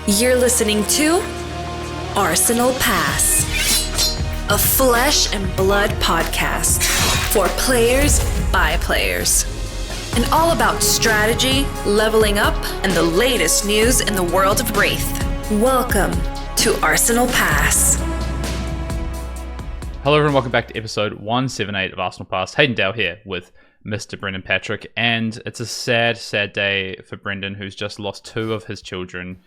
You're listening to Arsenal Pass, a flesh and blood podcast for players by players. And all about strategy, leveling up, and the latest news in the world of Wraith. Welcome to Arsenal Pass. Hello everyone, welcome back to episode 178 of Arsenal Pass. Hayden Dale here with Mr. Brendan Patrick, and it's a sad, sad day for Brendan, who's just lost two of his children,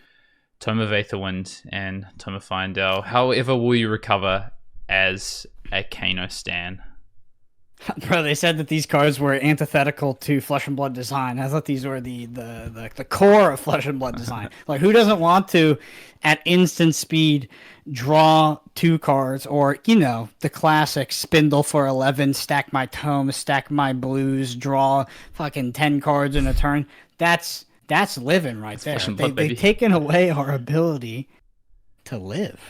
Tome of Fendal and Tome of Fendal. However, will you recover as a Kano stan? Bro, they said that these cards were antithetical to Flesh and Blood design. I thought these were the core of Flesh and Blood design. Like, who doesn't want to, at instant speed, draw two cards, or, you know, the classic spindle for 11, stack my tome, stack my blues, draw fucking 10 cards in a turn? That's living right there. They've taken away our ability to live.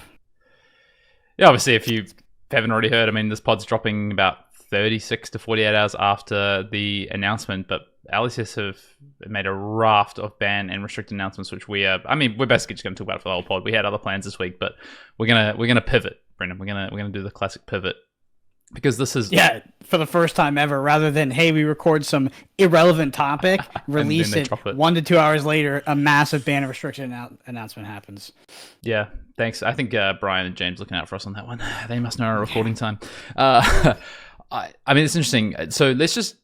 Yeah, obviously, if you haven't already heard, I mean, this pod's dropping about 36 to 48 hours after the announcement, but LSS have made a raft of ban and restricted announcements, which we're basically just going to talk about it for the whole pod. We had other plans this week, but we're gonna pivot, Brendan. We're gonna do the classic pivot, because this is for the first time ever. Rather than, hey, we record some irrelevant topic, release it 1 to 2 hours later, a massive ban and restriction announcement happens. Yeah, thanks. I think Brian and James looking out for us on that one. They must know our recording time. I mean, it's interesting. So let's just,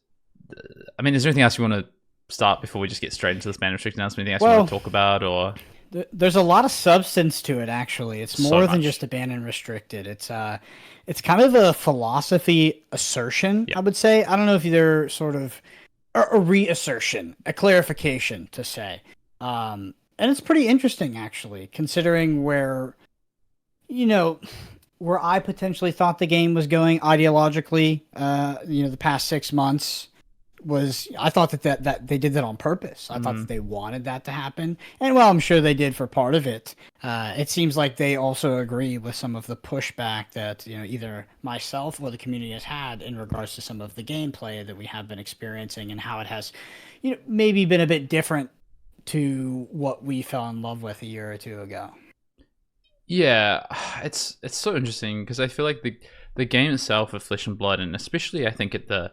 is there anything else you want to start before we just get straight into this ban restriction announcement? Anything else you want to talk about? Or there's a lot of substance to it, actually. It's more than just a ban and restricted. It's kind of a philosophy assertion, I would say. I don't know if they're sort of a reassertion, a clarification to say. And it's pretty interesting, actually, considering where I potentially thought the game was going ideologically, the past 6 months I thought that they did that on purpose. I thought that they wanted that to happen. And well, I'm sure they did for part of it. It seems like they also agree with some of the pushback that, either myself or the community has had in regards to some of the gameplay that we have been experiencing and how it has, maybe been a bit different to what we fell in love with a year or two ago. Yeah, it's so interesting, because I feel like the game itself of Flesh and Blood, and especially I think at the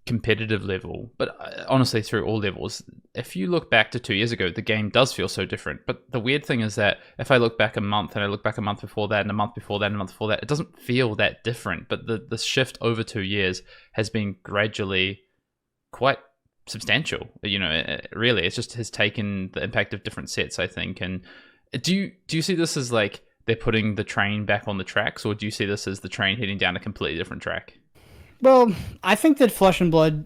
competitive level, but honestly through all levels, if you look back to 2 years ago, the game does feel so different. But the weird thing is that if I look back a month, and I look back a month before that, and a month before that, and a month before that, it doesn't feel that different. But the shift over 2 years has been gradually quite substantial. Really, it just has taken the impact of different sets, I think. And do you see this as like they're putting the train back on the tracks, or do you see this as the train heading down a completely different track? Well, I think that Flesh and Blood,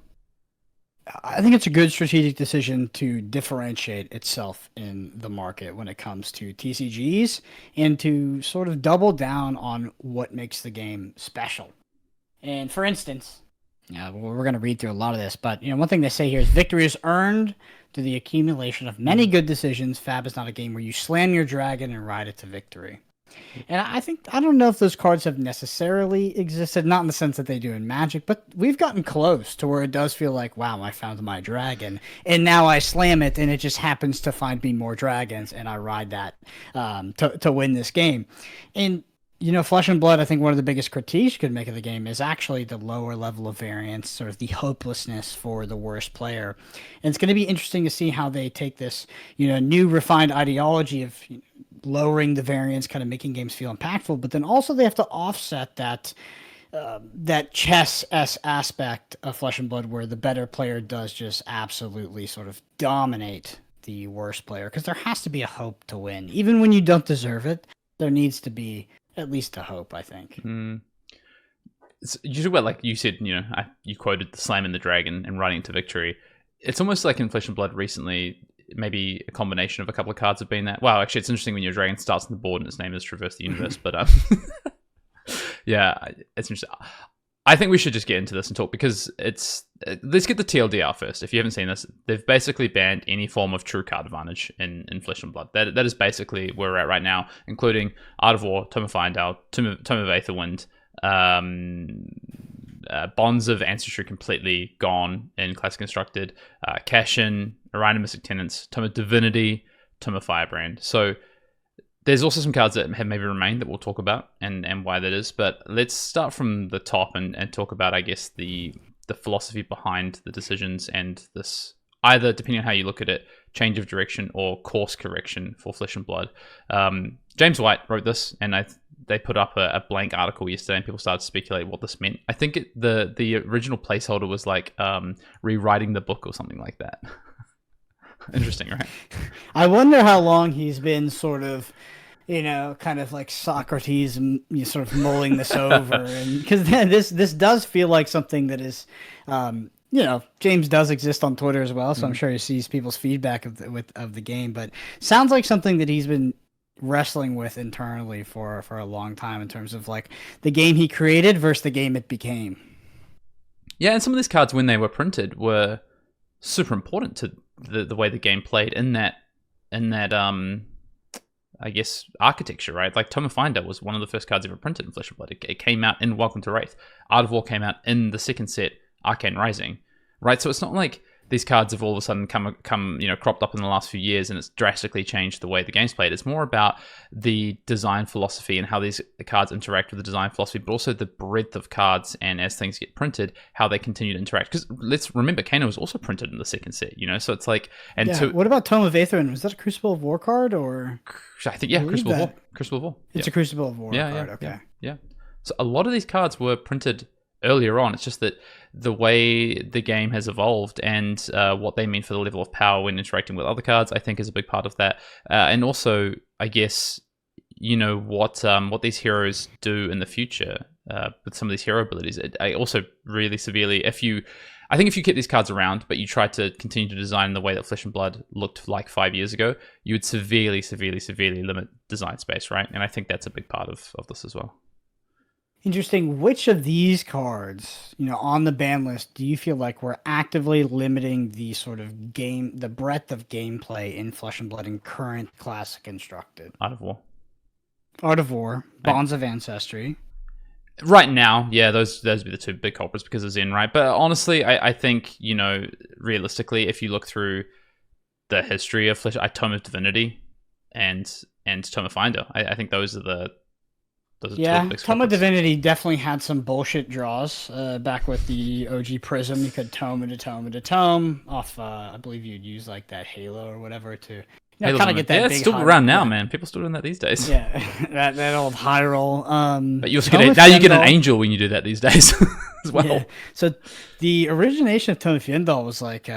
I think it's a good strategic decision to differentiate itself in the market when it comes to TCGs, and to sort of double down on what makes the game special. And for instance, we're going to read through a lot of this, but one thing they say here is victory is earned through the accumulation of many good decisions. FAB is not a game where you slam your dragon and ride it to victory. And I don't know if those cards have necessarily existed, not in the sense that they do in Magic, but we've gotten close to where it does feel like, wow, I found my dragon, and now I slam it, and it just happens to find me more dragons, and I ride that to win this game. And Flesh and Blood, I think one of the biggest critiques you could make of the game is actually the lower level of variance, sort of the hopelessness for the worst player. And it's going to be interesting to see how they take this, new refined ideology of lowering the variance, kind of making games feel impactful, but then also they have to offset that chess-esque aspect of Flesh and Blood, where the better player does just absolutely sort of dominate the worst player, because there has to be a hope to win. Even when you don't deserve it, there needs to be at least a hope, I think. You talk about, like you said, you quoted the slamming the dragon and riding to victory. It's almost like in Flesh and Blood recently, maybe a combination of a couple of cards have been that. Wow, actually, it's interesting when your dragon starts on the board and its name is Traverse the Universe. But yeah, it's interesting. I think we should just get into this and talk, because let's get the TLDR first. If you haven't seen this, they've basically banned any form of true card advantage in Flesh and Blood. That is basically where we're at right now, including Art of War, Tome of Fendal, Tome of Aetherwind, Bonds of Ancestry completely gone in Classic Constructed, Cash-In, Arena Mystic Tenants, Tome of Divinity, Tome of Firebrand. So There's also some cards that have maybe remained that we'll talk about and why that is. But let's start from the top and talk about, I guess, the philosophy behind the decisions and this, either, depending on how you look at it, change of direction or course correction for Flesh and Blood. James White wrote this, and they put up a blank article yesterday, and people started to speculate what this meant. I think the original placeholder was like rewriting the book or something like that. Interesting, right? I wonder how long he's been sort of, kind of like Socrates, sort of mulling this over, and because this does feel like something that is, James does exist on Twitter as well, so I'm sure he sees people's feedback of the game, but sounds like something that he's been wrestling with internally for a long time in terms of like the game he created versus the game it became. Yeah, and some of these cards, when they were printed, were super important to the way the game played in that I guess architecture, right? Like Tome of Fendal was one of the first cards ever printed in Flesh and Blood. It came out in Welcome to Wraith. Art of War came out in the second set, Arcane Rising, right? So it's not like these cards have all of a sudden come cropped up in the last few years and it's drastically changed the way the game's played. It's more about the design philosophy and how these cards interact with the design philosophy, but also the breadth of cards, and as things get printed, how they continue to interact. Because let's remember, Kano was also printed in the second set, so it's like... What about Tome of Aetheryn? Was that a Crucible of War card, or... I think, Crucible of War. Crucible of War. It's a Crucible of War card, okay. Yeah. So a lot of these cards were printed earlier on. It's just that the way the game has evolved and what they mean for the level of power when interacting with other cards, I think, is a big part of that. And also, I guess, what these heroes do in the future with some of these hero abilities. I also really severely, if you kept these cards around, but you tried to continue to design the way that Flesh and Blood looked like 5 years ago, you would severely, severely, severely limit design space, right? And I think that's a big part of this as well. Interesting. Which of these cards, on the ban list, do you feel like we're actively limiting the sort of the breadth of gameplay in Flesh and Blood in current Classic Constructed? Art of War, Bonds of Ancestry. Right now, yeah, those would be the two big culprits because of Zen, right? But honestly, I think, realistically, if you look through the history of Flesh, Tome of Divinity and Tome of Fendal, I think those are the... Tome of Divinity definitely had some bullshit draws back with the OG Prism. You could tome into tome off, I believe you'd use like that Halo or whatever to kind of get that big... it's still around now, man. People still doing that these days. Yeah, that old high roll. But you get an angel when you do that these days as well. Yeah. So the origination of Tome of Fendal was like...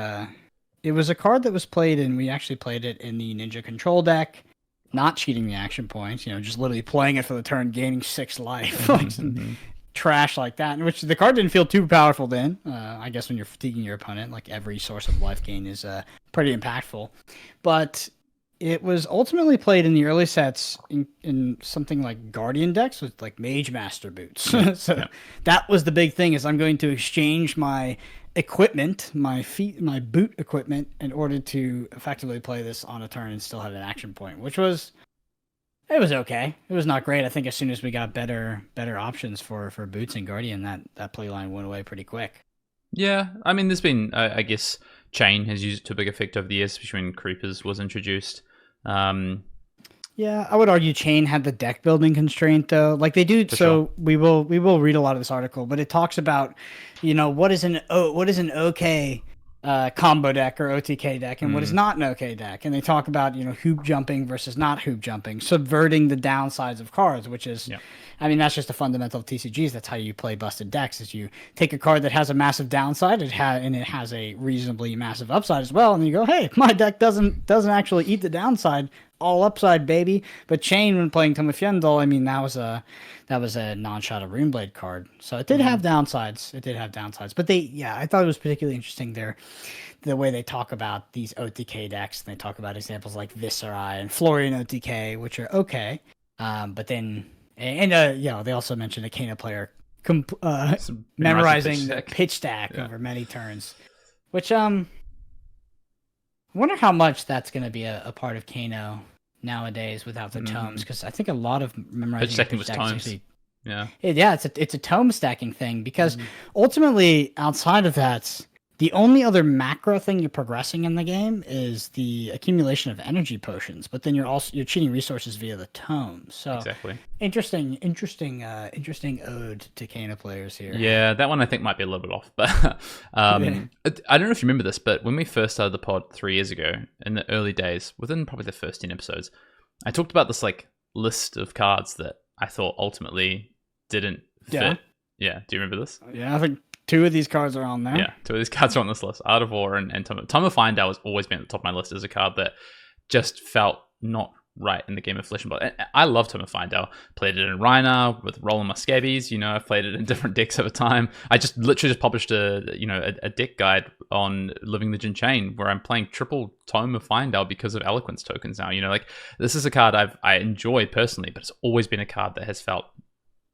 it was a card that was played, and we actually played it in the Ninja Control deck. Not cheating the action points, just literally playing it for the turn, gaining 6 life, like some trash like that. In which the card didn't feel too powerful then. I guess when you're fatiguing your opponent, like every source of life gain is pretty impactful. But it was ultimately played in the early sets in something like Guardian decks with like Mage Master boots. That was the big thing: is I'm going to exchange my equipment, my boot equipment, in order to effectively play this on a turn and still have an action point, which was okay. It was not great. I think as soon as we got better options for boots and Guardian, that play line went away pretty quick. Yeah, I mean, there's been, I guess, Chain has used it to a big effect over the years, especially when Creepers was introduced. Yeah, I would argue Chain had the deck building constraint though. Like they do, so we will read a lot of this article, but it talks about, what is an okay combo deck or OTK deck and what is not an okay deck. And they talk about, hoop jumping versus not hoop jumping, subverting the downsides of cards, which is that's just a fundamental of TCGs. That's how you play busted decks, is you take a card that has a massive downside, and it has a reasonably massive upside as well, and you go, hey, my deck doesn't actually eat the downside. All upside, baby. But Chain, when playing Tome of Fendal, that was a non-shot of Runeblade card. So it did have downsides. But I thought it was particularly interesting there, the way they talk about these OTK decks. And they talk about examples like Viscerai and Florian OTK, which are okay. But then, they also mentioned a Kano player memorizing the pitch stack over many turns, which I wonder how much that's going to be a part of Kano nowadays without the tomes, because I think a lot of memorizing stacking was tomes. It's a tome stacking thing, because ultimately outside of that, The only other macro thing you're progressing in the game is the accumulation of energy potions, but then you're cheating resources via the tome. So Exactly. interesting ode to Kano players here. Yeah, that one I think might be a little bit off, but I don't know if you remember this, but when we first started the pod 3 years ago, in the early days, within probably the first 10 episodes, I talked about this like list of cards that I thought ultimately didn't fit. Yeah, do you remember this? Yeah, I think 2 of these cards are on there. Yeah, 2 of these cards are on this list. Art of War and Tome of Fendal has always been at the top of my list as a card that just felt not right in the game of Flesh and Blood. And I love Tome of Fendal. Played it in Rhina with Rolling My Scabies. I've played it in different decks over time. I just literally just published a deck guide on Living the Jin Chain where I'm playing triple Tome of Fendal because of Eloquence tokens now. This is a card I enjoy personally, but it's always been a card that has felt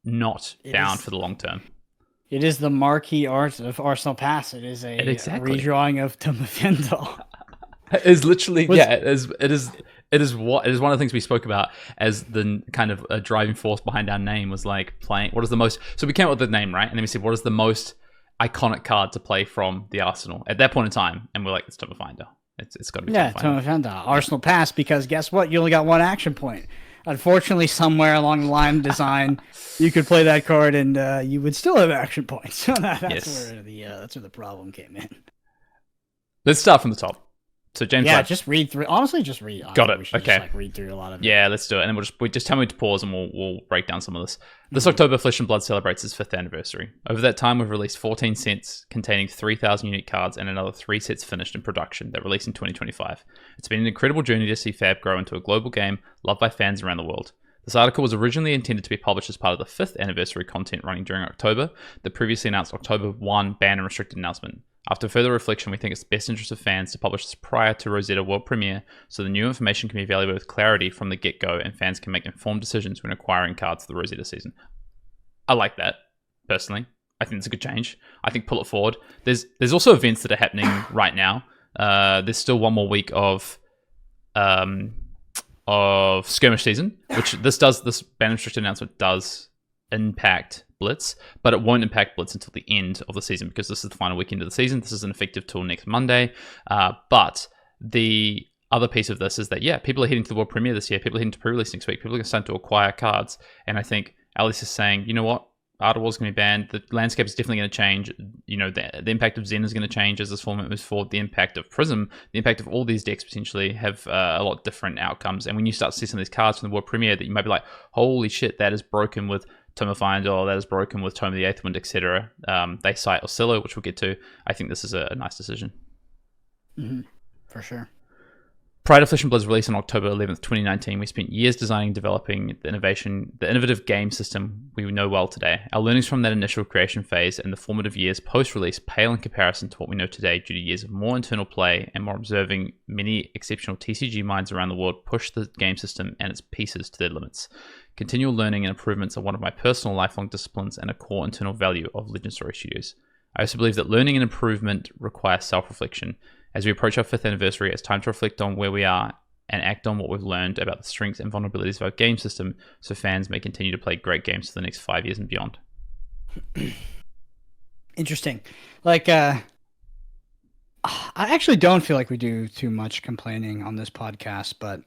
not bound for the long term. It is the marquee art of Arsenal Pass. It is a redrawing of Tome of Fendal. It is literally, It is one of the things we spoke about as the kind of a driving force behind our name was like playing. What is the most? So we came up with the name, right? And then we said, what is the most iconic card to play from the Arsenal at that point in time? And we're like, it's Tome of Fendal. It's got to be Tome of Fendal. Arsenal Pass, because guess what? You only got 1 action point. Unfortunately, somewhere along the line of design, you could play that card and you would still have action points. So that's where the problem came in. Let's start from the top. So James, just read through. Honestly, just read. Got it. We should Okay. just, read through a lot of it. Yeah, let's do it, and then we'll just tell me to pause, and we'll break down some of this. This October, Flesh and Blood celebrates its 5th anniversary. Over that time, we've released 14 sets containing 3,000 unique cards, and another 3 sets finished in production that release in 2025. It's been an incredible journey to see FAB grow into a global game loved by fans around the world. This article was originally intended to be published as part of the 5th anniversary content running during October, the previously announced October 1 ban and restricted announcement. After further reflection, we think it's the best interest of fans to publish this prior to Rosetta World Premiere so the new information can be evaluated with clarity from the get-go and fans can make informed decisions when acquiring cards for the Rosetta season. I like that, personally. I think it's a good change. I think pull it forward. There's also events that are happening right now. There's still 1 more week of skirmish season, which this ban and restricted announcement does impact Blitz, but it won't impact Blitz until the end of the season because this is the final weekend of the season. This is an effective till next Monday. But the other piece of this is that, people are heading to the World Premiere this year. People are heading to pre-release next week. People are going to start to acquire cards. And I think LSS is saying, you know what? Art of War is going to be banned. The landscape is definitely going to change. The impact of Zen is going to change as this format moves forward. The impact of Prism, the impact of all these decks potentially have a lot different outcomes. And when you start to see some of these cards from the World Premiere that you might be like, holy shit, that is broken with Tome of Fendal, that is broken with Tome of the Eighth Wind, etc. They cite Oscillo, which we'll get to. I think this is a nice decision. Mm-hmm. For sure. Prior to Flesh and Blood's release on October 11th, 2019, we spent years designing and developing the innovative game system we know well today. Our learnings from that initial creation phase and the formative years post-release pale in comparison to what we know today due to years of more internal play and more observing many exceptional TCG minds around the world push the game system and its pieces to their limits. Continual learning and improvements are one of my personal lifelong disciplines and a core internal value of Legend Story Studios. I also believe that learning and improvement require self-reflection. As we approach our 5th anniversary, it's time to reflect on where we are and act on what we've learned about the strengths and vulnerabilities of our game system so fans may continue to play great games for the next 5 years and beyond. Interesting. I actually don't feel like we do too much complaining on this podcast, but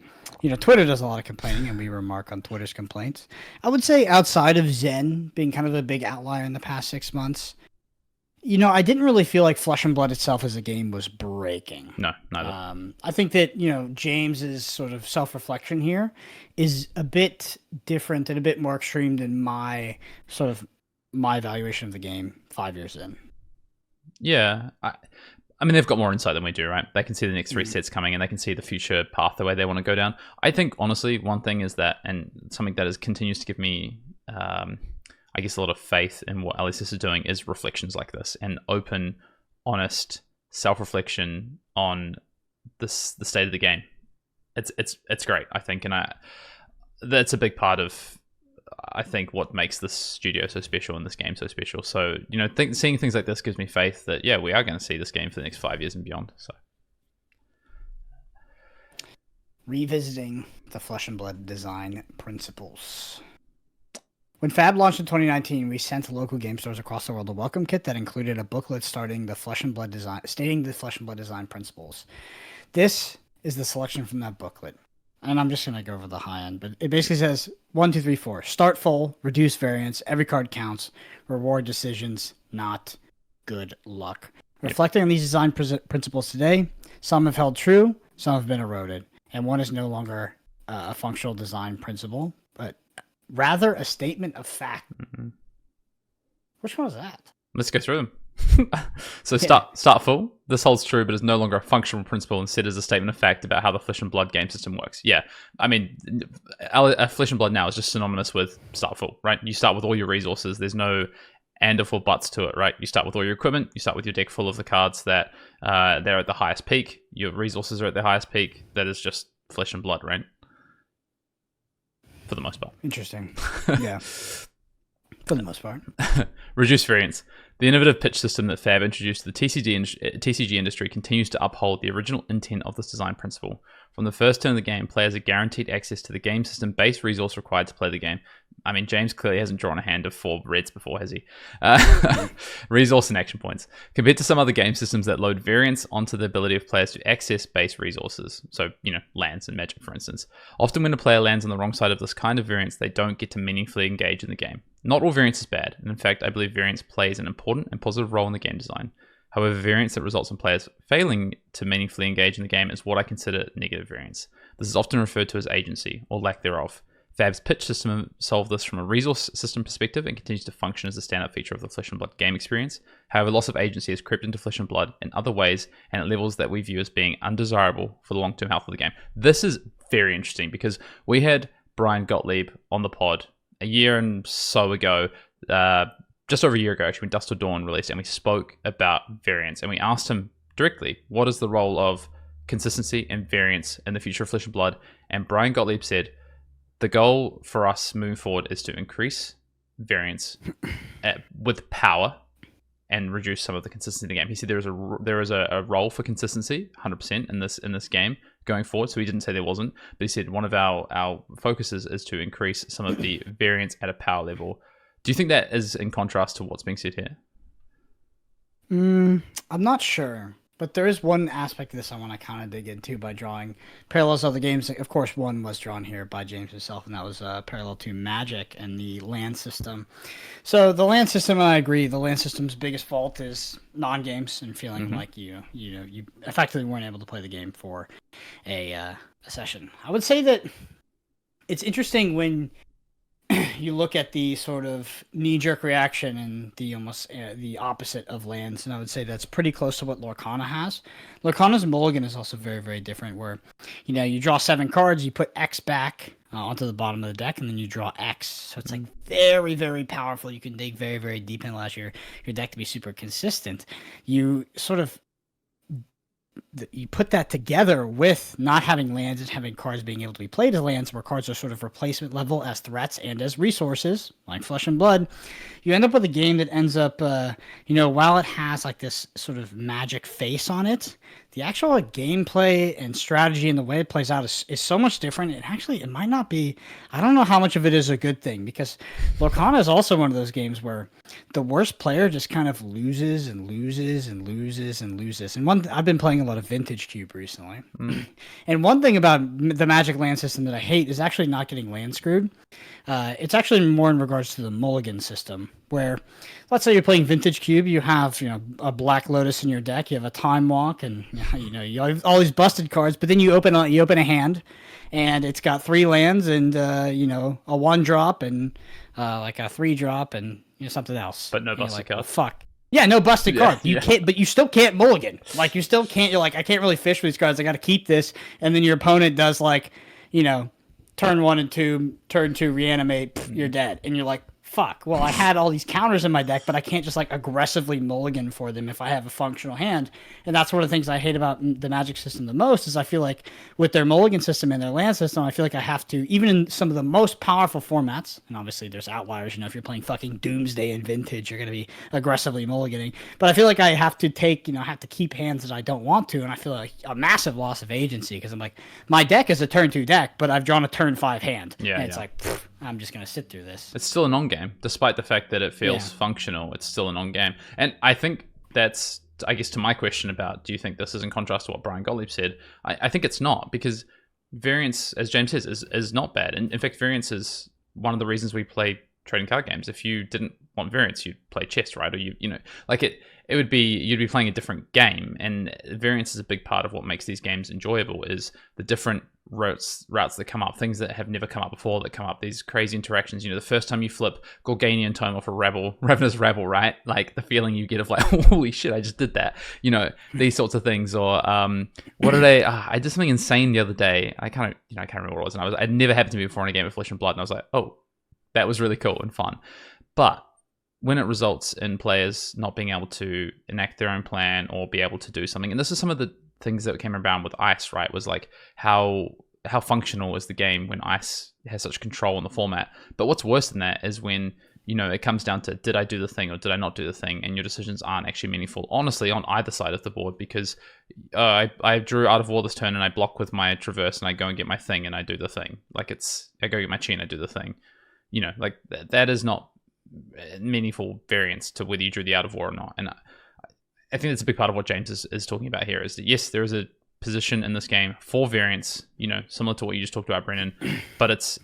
Twitter does a lot of complaining and we remark on Twitter's complaints. I would say outside of Zen being kind of a big outlier in the past 6 months, I didn't really feel like Flesh and Blood itself as a game was breaking. No, neither. I think that, James's sort of self-reflection here is a bit different and a bit more extreme than my evaluation of the game 5 years in. Yeah. I mean, they've got more insight than we do, right? They can see the next 3 sets coming and they can see the future path, the way they want to go down. I think, honestly, one thing is that, and something that continues to give me, I guess, a lot of faith in what LSS is doing is reflections like this and open, honest self-reflection on the state of the game. It's great, I think, and that's a big part of, I think, what makes this studio so special and this game so special. So, seeing things like this gives me faith that, we are going to see this game for the next 5 years and beyond. So, revisiting the Flesh and Blood design principles. When FAB launched in 2019, we sent local game stores across the world a welcome kit that included a booklet stating the Flesh and Blood design principles. This is the selection from that booklet. And I'm just going to go over the high end, but it basically says 1, 2, 3, 4. Start full, reduce variance, every card counts, reward decisions, not good luck. Reflecting on these design principles today, some have held true, some have been eroded, and one is no longer a functional design principle, but rather a statement of fact. Mm-hmm. Which one is that? Let's go through them. So start full. This holds true, but is no longer a functional principle. Instead, is a statement of fact about how the Flesh and Blood game system works. Yeah, I mean, Flesh and Blood now is just synonymous with start full, right? You start with all your resources. There's no and or full buts to it, right? You start with all your equipment. You start with your deck full of the cards that they're at the highest peak. Your resources are at the highest peak. That is just Flesh and Blood, right? For the most part. Interesting. Yeah. For the most part. Reduce variance. The innovative pitch system that FAB introduced to the TCG industry continues to uphold the original intent of this design principle. From the first turn of the game, players are guaranteed access to the game system base resource required to play the game. I mean, James clearly hasn't drawn a hand of 4 reds before, has he? Resource and action points. Compared to some other game systems that load variance onto the ability of players to access base resources, so, lands and Magic, for instance. Often when a player lands on the wrong side of this kind of variance, they don't get to meaningfully engage in the game. Not all variance is bad, and in fact, I believe variance plays an important and positive role in the game design. However, variance that results in players failing to meaningfully engage in the game is what I consider negative variance. This is often referred to as agency, or lack thereof. FAB's pitch system solved this from a resource system perspective and continues to function as a standout feature of the Flesh and Blood game experience. However, loss of agency has crept into Flesh and Blood in other ways and at levels that we view as being undesirable for the long-term health of the game. This is very interesting because we had Brian Gottlieb on the pod a year and so ago, just over a year ago, actually, when Dust Till Dawn released, and we spoke about variance, and we asked him directly, what is the role of consistency and variance in the future of Flesh and Blood? And Brian Gottlieb said, the goal for us moving forward is to increase variance with power and reduce some of the consistency in the game. He said there is a role for consistency, 100% in this game going forward. So he didn't say there wasn't, but he said one of our focuses is to increase some of the variance at a power level. Do you think that is in contrast to what's being said here? I'm not sure, but there is one aspect of this I want to kind of dig into by drawing parallels of the games. Of course, one was drawn here by James himself, and that was parallel to Magic and the land system. So the land system, I agree, the land system's biggest fault is non-games and feeling like you effectively weren't able to play the game for a session. I would say that it's interesting when you look at the sort of knee-jerk reaction and the almost the opposite of lands, and I would say that's pretty close to what Lorcana has. Lorcana's mulligan is also very, very different, where you draw 7 cards, you put X back onto the bottom of the deck, and then you draw X. So it's like very, very powerful. You can dig very, very deep and allows your deck to be super consistent. You sort of you put that together with not having lands and having cards being able to be played as lands, where cards are sort of replacement level as threats and as resources, like Flesh and Blood. You end up with a game that ends up, while it has like this sort of magic face on it, the actual gameplay and strategy and the way it plays out is so much different. It might not be, I don't know how much of it is a good thing, because Lorcana is also one of those games where the worst player just kind of loses and loses and loses and loses. And I've been playing a lot of Vintage Cube recently. And one thing about the Magic land system that I hate is actually not getting land screwed. It's actually more in regards to the mulligan system, where let's say you're playing Vintage Cube, you have a Black Lotus in your deck, you have a Time Walk, and you have all these busted cards, but then you open a hand, and it's got 3 lands and a 1-drop and like a 3-drop and something else, but no busted cards. Oh, fuck. Yeah, no busted cards. You can't, but you still can't mulligan. Like you still can't. You're like, I can't really fish with these cards. I got to keep this, and then your opponent does turn 1 and 2, turn 2, reanimate, you're dead. And you're like, fuck, well, I had all these counters in my deck, but I can't just aggressively mulligan for them if I have a functional hand. And that's one of the things I hate about the Magic system the most, is I feel like with their mulligan system and their land system, I feel like I have to, even in some of the most powerful formats, and obviously there's outliers, if you're playing fucking Doomsday and Vintage, you're going to be aggressively mulliganing. But I feel like I have to have to keep hands that I don't want to, and I feel like a massive loss of agency, because I'm like, my deck is a turn 2 deck, but I've drawn a turn 5 hand. Yeah, and it's like, pfft, I'm just going to sit through this. It's still a non-game, despite the fact that it feels functional. It's still a non-game, and I think that's, I guess, to my question about, do you think this is in contrast to what Brian Gottlieb said? I think it's not, because variance, as James says, is not bad. And in fact, variance is one of the reasons we play trading card games. If you didn't want variance, you'd play chess, right? Or you know, like it would be, you'd be playing a different game. And variance is a big part of what makes these games enjoyable, is the different routes that come up, things that have never come up before that come up, these crazy interactions. You know, the first time you flip Gorganian Tome off a Ravenous Rabble, right? Like the feeling you get of like, holy shit, I just did that. You know, these sorts of things. Or what did I did something insane the other day. I can't remember what it was. And I'd never happened to me before in a game of Flesh and Blood. And I was like, oh, that was really cool and fun. But when it results in players not being able to enact their own plan or be able to do something, and this is some of the things that came around with Ice, right? Was like how functional is the game when Ice has such control in the format. But what's worse than that is when, you know, it comes down to, did I do the thing or did I not do the thing? And your decisions aren't actually meaningful, honestly, on either side of the board, because I drew Out of War this turn and I block with my Traverse and I go and get my thing and I do the thing. Like I go get my Chi and I do the thing. You know, like that is not meaningful variance to whether you drew the Out of War or not. And I think that's a big part of what James is talking about here, is that yes, there is a position in this game for variance, you know, similar to what you just talked about, Brendan, but it's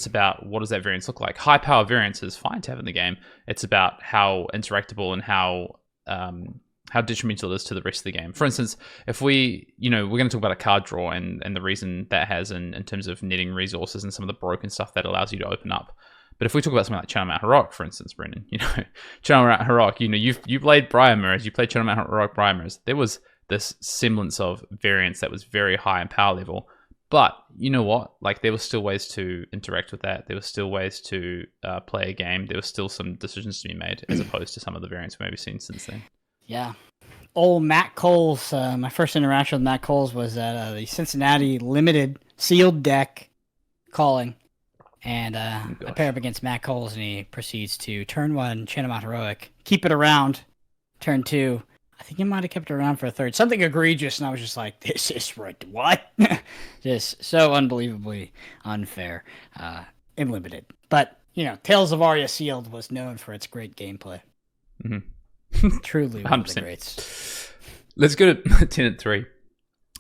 about, what does that variance look like? High power variance is fine to have in the game. It's about how interactable and how detrimental it is to the rest of the game. For instance, if we, you know, we're going to talk about a card draw and the reason that has in terms of netting resources and some of the broken stuff that allows you to open up. But if we talk about something like Channel Mount Heroic, for instance, Brendan, you know, Channel Mount Heroic, you know, you played Briar Mirrors, you played Channel Mount Heroic Briar Mirrors. There was this semblance of variance that was very high in power level. But you know what? Like, there were still ways to interact with that. There were still ways to play a game. There were still some decisions to be made, as opposed to some of the variance we've maybe seen since then. Yeah. Old Matt Coles, my first interaction with Matt Coles was at the Cincinnati Limited sealed deck calling. And I pair up against Matt Coles, and he proceeds to turn 1, Channel Mount Heroic, keep it around. Turn 2, I think he might have kept it around for a third. Something egregious, and I was just like, this is right. What? Just so unbelievably unfair and limited. But, you know, Tales of Aria Sealed was known for its great gameplay. Mm-hmm. Truly one of the greats. Let's go to Tenet 3.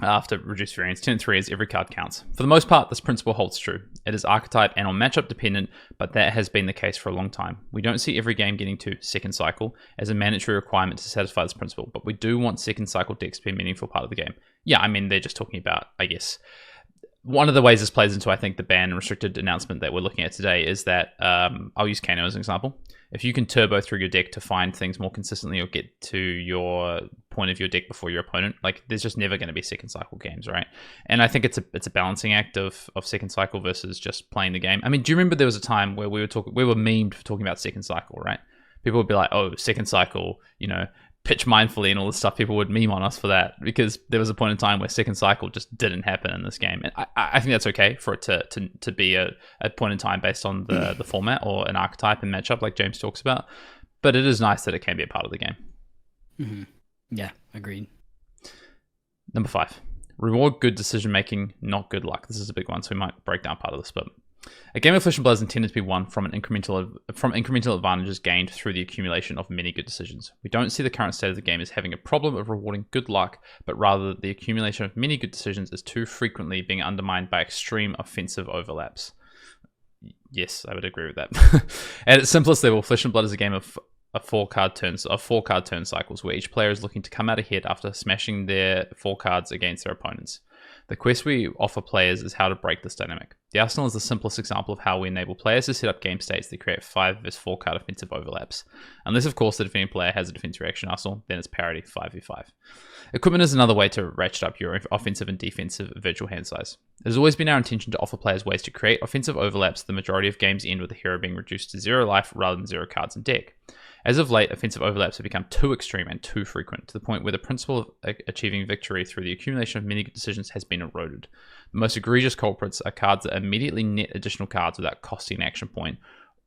After reduced variance, Tenet 3 is every card counts. For the most part, this principle holds true. It is archetype and or matchup dependent, but that has been the case for a long time. We don't see every game getting to second cycle as a mandatory requirement to satisfy this principle, but we do want second cycle decks to be a meaningful part of the game. Yeah, I mean, they're just talking about, I guess, one of the ways this plays into, I think, the ban and restricted announcement that we're looking at today is that, I'll use Kano as an example. If you can turbo through your deck to find things more consistently or get to your point of your deck before your opponent, like, there's just never going to be second cycle games, right? And I think it's a balancing act of second cycle versus just playing the game. I mean, do you remember there was a time where we were memed for talking about second cycle, right? People would be like, oh, second cycle, you know, pitch mindfully and all this stuff. People would meme on us for that because there was a point in time where second cycle just didn't happen in this game. And I think that's okay for it to be a point in time based on the format or an archetype and matchup like James talks about. But it is nice that it can be a part of the game. Mm-hmm. Yeah, agreed. Number 5, reward good decision making, not good luck. This is a big one, so we might break down part of this, but a game of Flesh and Blood is intended to be won from incremental advantages gained through the accumulation of many good decisions. We don't see the current state of the game as having a problem of rewarding good luck, but rather the accumulation of many good decisions is too frequently being undermined by extreme offensive overlaps. Yes, I would agree with that. At its simplest level, Flesh and Blood is a game of four card turn cycles where each player is looking to come out ahead after smashing their 4 cards against their opponents. The quest we offer players is how to break this dynamic. The Arsenal is the simplest example of how we enable players to set up game states that create 5 vs 4 card offensive overlaps. Unless, of course, the defending player has a defense reaction Arsenal, then it's parity 5v5. Equipment is another way to ratchet up your offensive and defensive virtual hand size. It has always been our intention to offer players ways to create offensive overlaps. The majority of games end with the hero being reduced to 0 life rather than 0 cards in deck. As of late, offensive overlaps have become too extreme and too frequent, to the point where the principle of achieving victory through the accumulation of many good decisions has been eroded. The most egregious culprits are cards that immediately net additional cards without costing an action point,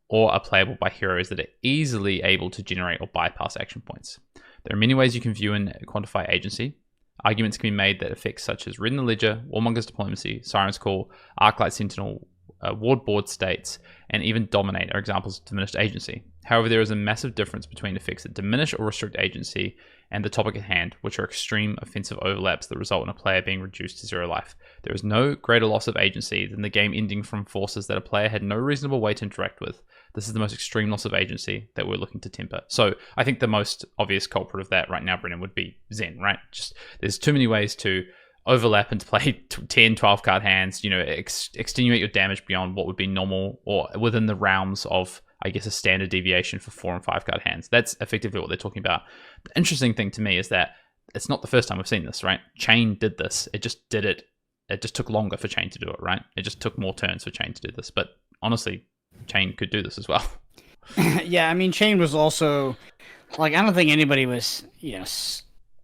or are playable by heroes that are easily able to generate or bypass action points. There are many ways you can view and quantify agency. Arguments can be made that effects such as Red in the Ledger, Warmonger's Diplomacy, Siren's Call, Arclight Sentinel, ward board states, and even dominate are examples of diminished agency. However, there is a massive difference between effects that diminish or restrict agency and the topic at hand, which are extreme offensive overlaps that result in a player being reduced to 0 life. There is no greater loss of agency than the game ending from forces that a player had no reasonable way to interact with. This is the most extreme loss of agency that we're looking to temper. So I think the most obvious culprit of that right now, Brendan, would be Zen, right? Just there's too many ways to overlap and to play 10, 12 card hands, extenuate your damage beyond what would be normal or within the realms of, I guess, a standard deviation for 4 and 5 card hands. That's effectively what they're talking about. The interesting thing to me is that it's not the first time we've seen this, right? Chain did this. It just did it. It just took longer for Chain to do it, right? It just took more turns for Chain to do this. But honestly, Chain could do this as well. Yeah, I mean, Chain was also, like, I don't think anybody was,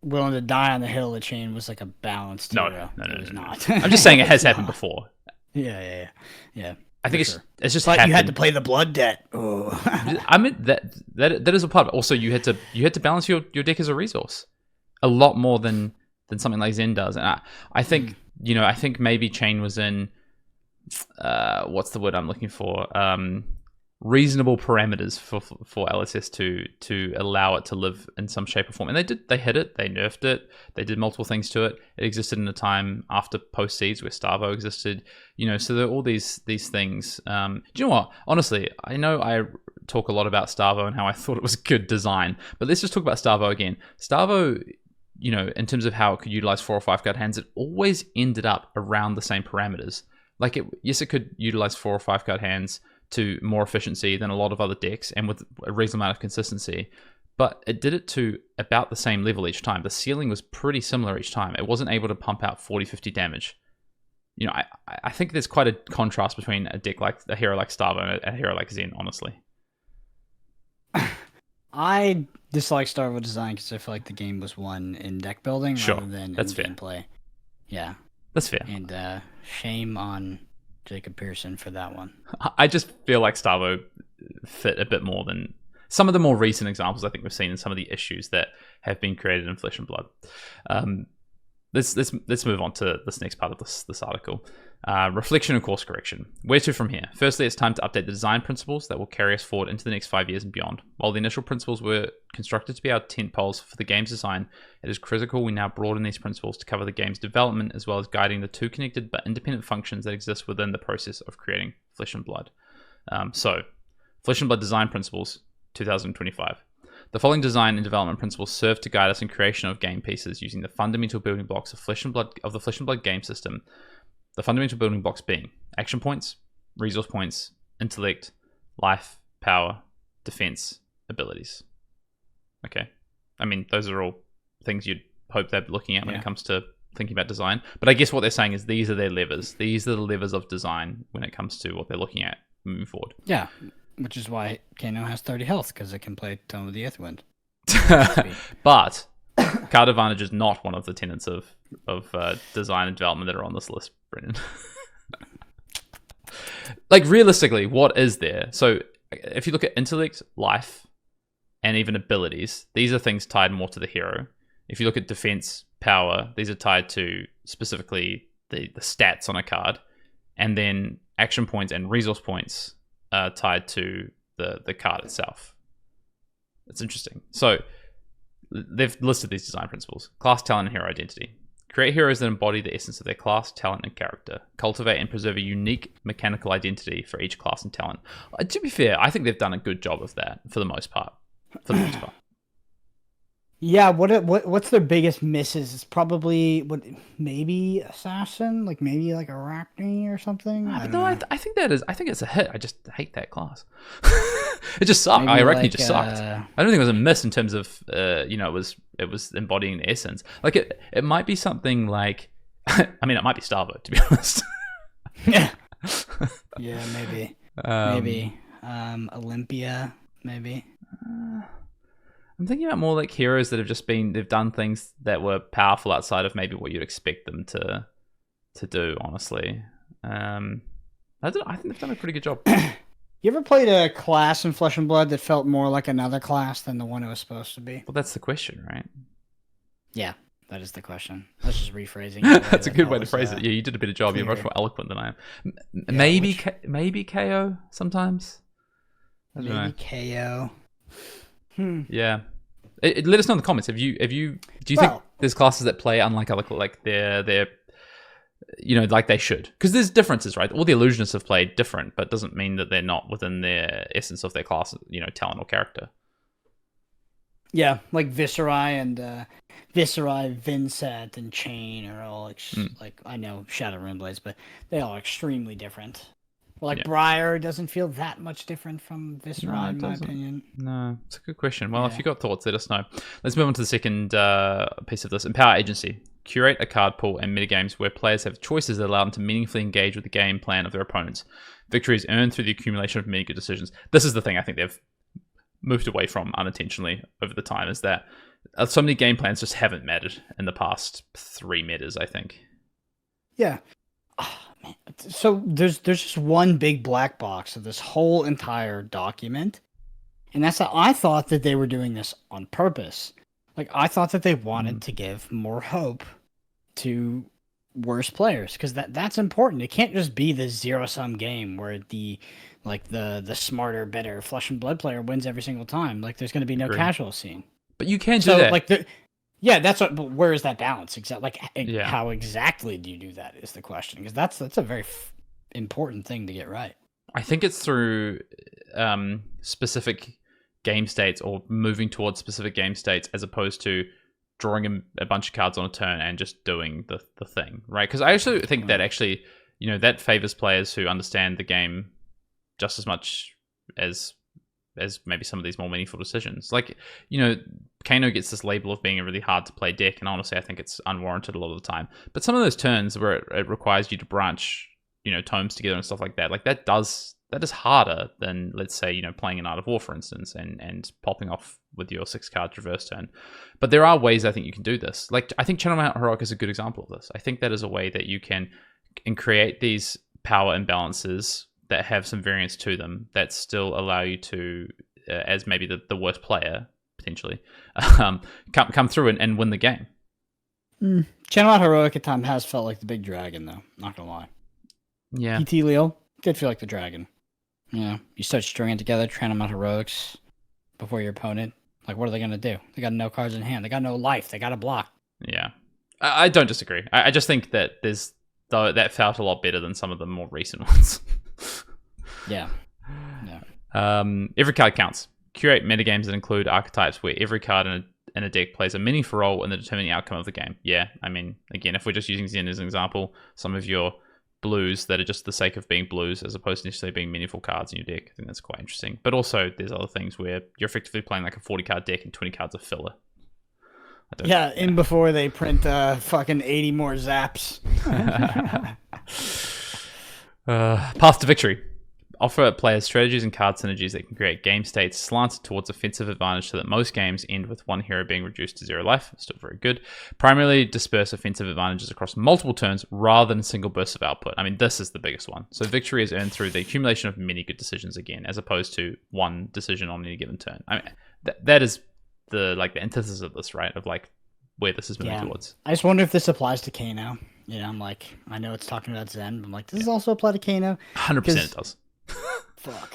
willing to die on the hill that Chain was like a balanced hero. No, it was not. I'm just saying it has happened before. Yeah. I think it's just but happened. You had to play the blood debt. Oh. I mean that is a part of it. Also, you had to balance your deck as a resource a lot more than something like Zen does. And I think I think maybe Chain was in what's the word I'm looking for? Reasonable parameters for LSS to allow it to live in some shape or form. And they hit it, they nerfed it, they did multiple things to it. It existed in a time after post Seeds where Starvo existed, so there are all these things. Do you know what? Honestly, I know I talk a lot about Starvo and how I thought it was good design, but let's just talk about Starvo again. Starvo, in terms of how it could utilize 4 or 5 card hands, it always ended up around the same parameters. Like it could utilize 4 or 5 card hands to more efficiency than a lot of other decks and with a reasonable amount of consistency, but it did it to about the same level each time. The ceiling was pretty similar each time. It wasn't able to pump out 40, 50 damage. I think there's quite a contrast between a deck like a hero like Starvo and a hero like Zen, honestly. I dislike Starvo design because I feel like the game was won in deck building rather than in gameplay. Yeah. That's fair. And shame on Jacob Pearson for that one. I just feel like Starvo fit a bit more than some of the more recent examples I think we've seen in some of the issues that have been created in Flesh and Blood. Let's move on to this next part of this article. Reflection and course correction. Where to from here? Firstly, it's time to update the design principles that will carry us forward into the next 5 years and beyond. While the initial principles were constructed to be our tent poles for the game's design, it is critical we now broaden these principles to cover the game's development as well as guiding the two connected but independent functions that exist within the process of creating Flesh and Blood. So, Flesh and Blood design principles, 2025. The following design and development principles serve to guide us in creation of game pieces using the fundamental building blocks of the Flesh and Blood game system. The fundamental building blocks being action points, resource points, intellect, life, power, defense, abilities. Okay. I mean, those are all things you'd hope they're looking at when it comes to thinking about design. But I guess what they're saying is these are their levers. These are the levers of design when it comes to what they're looking at moving forward. Yeah, which is why Kano has 30 health, because it can play Tome of the Earthwind. But card advantage is not one of the tenets of design and development that are on this list, Brendan. Like, realistically, what is there? So if you look at intellect, life, and even abilities, these are things tied more to the hero. If you look at defense, power, these are tied to specifically the stats on a card. And then action points and resource points are tied to the card itself. It's interesting. So they've listed these design principles. Class, talent, and hero identity. Create heroes that embody the essence of their class, talent, and character. Cultivate and preserve a unique mechanical identity for each class and talent. To be fair, I think they've done a good job of that for the most part. Yeah, what's their biggest misses? It's probably maybe assassin, like maybe like Arachne or something. I think it's a hit. I just hate that class. It just sucked. Arachne just sucked. I don't think it was a miss in terms of it was embodying the essence. Like it might be something like I mean, it might be Starvo, to be honest. Yeah. Yeah, maybe. Maybe Olympia, maybe. I'm thinking about more like heroes that have just they've done things that were powerful outside of maybe what you'd expect them to do, honestly. I think they've done a pretty good job. You ever played a class in Flesh and Blood that felt more like another class than the one it was supposed to be? Well, that's the question, right? Yeah. That is the question. Let's just rephrasing it. That's a good way to phrase it. Yeah, you did a better job. Clear. You're much more eloquent than I am. Yeah, Maybe KO sometimes. I don't know. KO. Yeah. Let us know in the comments. Do you think there's classes that play unlike other, like they're like they should? Because there's differences, right? All the illusionists have played different, but doesn't mean that they're not within their essence of their class, talent or character. Yeah, like Viscerai and Vincent and Chain are all like I know Shadow Runeblades, but they all are extremely different. Well, Briar doesn't feel that much different from Viscerai, in my opinion. No, it's a good question. Well, if you got thoughts, let us know. Let's move on to the second piece of this. Empower agency. Curate a card pool and metagames where players have choices that allow them to meaningfully engage with the game plan of their opponents. Victory is earned through the accumulation of many good decisions. This is the thing I think they've moved away from unintentionally over the time, is that so many game plans just haven't mattered in the past 3 metas, I think. Yeah. Oh, man. So there's just one big black box of this whole entire document. And that's how I thought that they were doing this on purpose. Like, I thought that they wanted to give more hope to worse players, because that's important. It can't just be the zero-sum game where the smarter, better Flesh and Blood player wins every single time. Like, there's going to be no casual scene. But you can do that. Like, that's what. But where is that balance? How exactly do you do that is the question, because that's a very important thing to get right. I think it's through specific game states, or moving towards specific game states, as opposed to drawing a bunch of cards on a turn and just doing the thing, right? Because I actually think that that favors players who understand the game just as much as maybe some of these more meaningful decisions. Like, Kano gets this label of being a really hard to play deck, and honestly I think it's unwarranted a lot of the time. But some of those turns where it requires you to branch tomes together and stuff like that, that is harder than, let's say, playing an Art of War, for instance, and popping off with your 6-card reverse turn. But there are ways I think you can do this. Like, I think Channel Mount Heroic is a good example of this. I think that is a way that you can create these power imbalances that have some variance to them that still allow you to, as maybe the worst player, potentially, come through and win the game. Channel Mount Heroic at times has felt like the big dragon, though. Not gonna lie. Yeah. PT Leo did feel like the dragon. You start stringing together Channel Mount Heroics before your opponent. Like, what are they going to do? They got no cards in hand. They got no life. They got to block. Yeah. I don't disagree. I just think that that felt a lot better than some of the more recent ones. Yeah. Every card counts. Curate metagames that include archetypes where every card in a deck plays a meaningful role in the determining outcome of the game. Yeah, I mean, again, if we're just using Zen as an example, some of your blues that are just the sake of being blues as opposed to necessarily being meaningful cards in your deck, I think that's quite interesting. But also, there's other things where you're effectively playing like a 40-card deck and 20 cards of filler. In before they print fucking 80 more zaps. Path to victory. Offer players strategies and card synergies that can create game states slanted towards offensive advantage so that most games end with one hero being reduced to 0 life. Still very good. Primarily disperse offensive advantages across multiple turns rather than single bursts of output. I mean, this is the biggest one. So victory is earned through the accumulation of many good decisions again, as opposed to one decision on any given turn. I mean, that is the antithesis of this, right? Of like where this is moving towards. I just wonder if this applies to Kano. I'm like, I know it's talking about Zen, but I'm like, does this also apply to Kano? 100% it does. Fuck.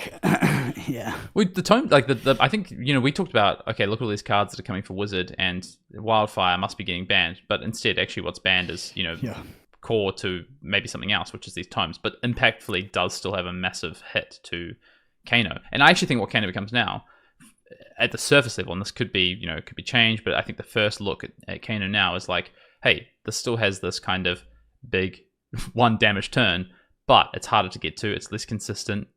Yeah. The tome, I think, we talked about, okay, look at all these cards that are coming for Wizard, and Wildfire must be getting banned. But instead, actually, what's banned is, core to maybe something else, which is these tomes. But impactfully does still have a massive hit to Kano. And I actually think what Kano becomes now, at the surface level, and this could be, could be changed, but I think the first look at Kano now is like, hey, this still has this kind of big one damage turn, but it's harder to get to. It's less consistent.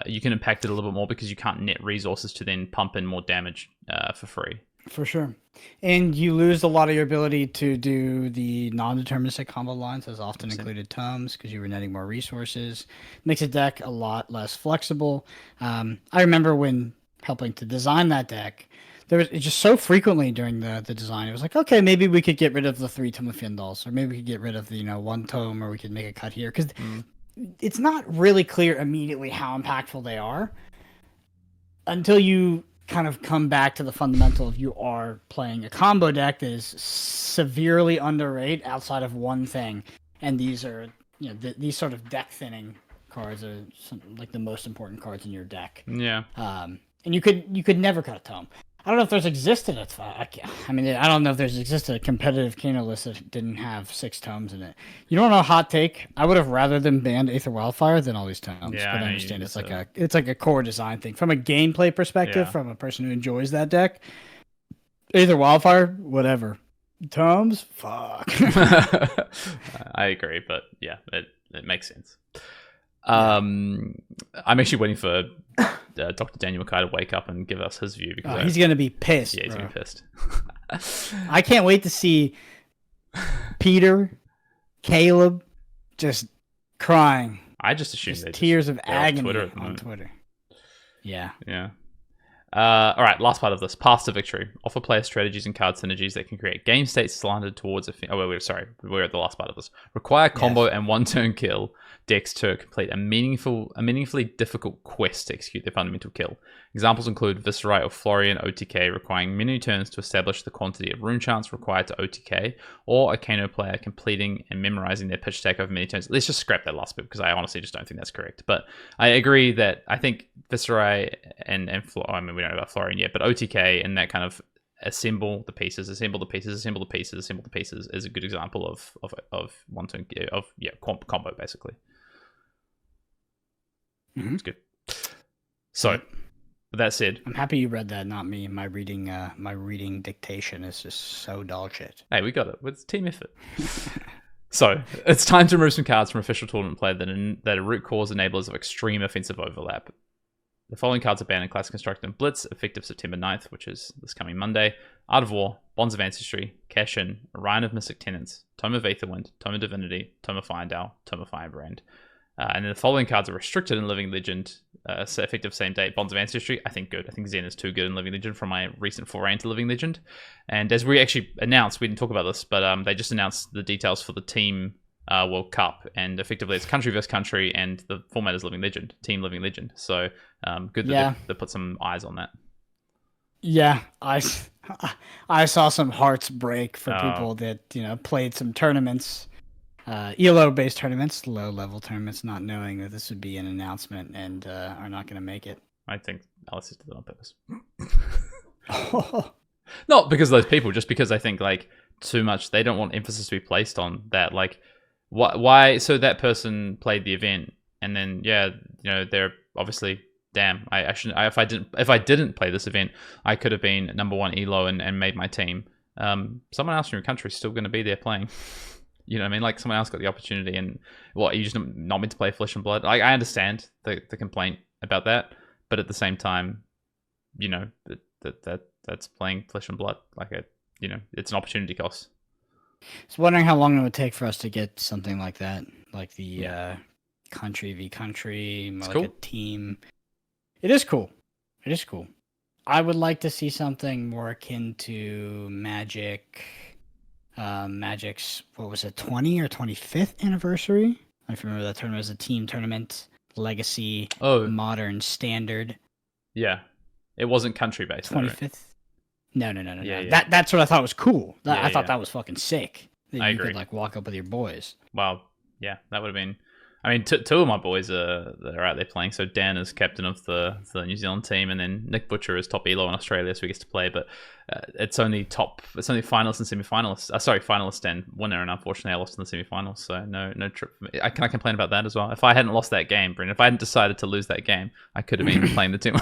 You can impact it a little bit more because you can't net resources to then pump in more damage for free. For sure. And you lose a lot of your ability to do the non-deterministic combo lines as often included tomes because you were netting more resources. Makes a deck a lot less flexible. I remember when helping to design that deck, there was just so frequently during the design, it was like, okay, maybe we could get rid of the 3 Tome of Fendals, or maybe we could get rid of the 1 tome, or we could make a cut here. Because it's not really clear immediately how impactful they are until you kind of come back to the fundamental of you are playing a combo deck that is severely underrated outside of one thing, and these are these sort of deck thinning cards are like the most important cards in your deck. Yeah. And you could never cut a tome. I don't know if there's existed I mean, I don't know if there's existed a competitive Kano list that didn't have 6 tomes in it. You don't know, hot take. I would have rather them banned Aether Wildfire than all these tomes. Yeah, but I understand it's like a core design thing. From a gameplay perspective, from a person who enjoys that deck, Aether Wildfire, whatever. Tomes, fuck. I agree, but yeah, it makes sense. I'm actually waiting for Dr. Daniel Mackay to wake up and give us his view because he's gonna be pissed. Yeah, he's gonna be pissed. I can't wait to see Peter, Caleb, just crying. I just assume they tears of agony on Twitter. Yeah. Yeah. All right, last part of this. Path to victory. Offer players strategies and card synergies that can create game states slanted towards a... we're at the last part of this. Require combo and one-turn kill decks to complete a meaningfully difficult quest to execute their fundamental kill. Examples include Viserai or Florian OTK requiring many turns to establish the quantity of rune chants required to OTK, or a Kano player completing and memorizing their pitch deck over many turns. Let's just scrap that last bit because I honestly just don't think that's correct. But I agree that I think Viserai and I mean, we don't know about Florian yet, but OTK and that kind of assemble the pieces is a good example of one turn combo basically. Mm-hmm. It's good. So, with that said, I'm happy you read that, not me. My reading dictation is just so dog shit. Hey, we got it. It's team effort. So, it's time to remove some cards from official tournament play that are root cause enablers of extreme offensive overlap. The following cards are banned in Classic Construct and Blitz, effective September 9th, which is this coming Monday. Art of War, Bonds of Ancestry, Cash In, Orion of Mystic Tenants, Tome of Aetherwind, Tome of Divinity, Tome of Fendal, Tome of Firebrand. And then the following cards are restricted in Living Legend, so effective same date. Bonds of Ancestry, I think good. I think Zen is too good in Living Legend from my recent foray into Living Legend. And as we actually announced, we didn't talk about this, but they just announced the details for the Team World Cup, and effectively it's country versus country, and the format is Living Legend, Team Living Legend. So good that they put some eyes on that. Yeah, I saw some hearts break for people that played some tournaments. ELO-based tournaments, low-level tournaments, not knowing that this would be an announcement and are not going to make it. I think LSS did it on purpose. Not because of those people, just because I think like too much. They don't want emphasis to be placed on that. Like, why? So that person played the event, and then they're obviously damn. I shouldn't. If I didn't play this event, I could have been number 1 ELO and made my team. Someone else from your country is still going to be there playing. You know what I mean? Like someone else got the opportunity, and you just not meant to play Flesh and Blood. Like I understand the complaint about that, but at the same time, that's playing Flesh and Blood. Like it's an opportunity cost. Just wondering how long it would take for us to get something like that, like the country v country, more like a team. It is cool. I would like to see something more akin to Magic. Magic's, what was it, 20 or 25th anniversary? I remember that tournament as a team tournament, Legacy, Modern, Standard. Yeah, it wasn't country based. 25th. Right? No. Yeah. That's what I thought was cool. I thought that was fucking sick. That I you agree. could like walk up with your boys. Well, yeah, that would have been. I mean, two of my boys that are out there playing. So Dan is captain of the New Zealand team, and then Nick Butcher is top elo in Australia, so he gets to play. But it's only finalists and semi-finalists. Finalist and winner, and unfortunately, I lost in the semi-finals. So no trip for me. I complain about that as well. If I hadn't lost that game, Brendan, if I hadn't decided to lose that game, I could have been playing the team.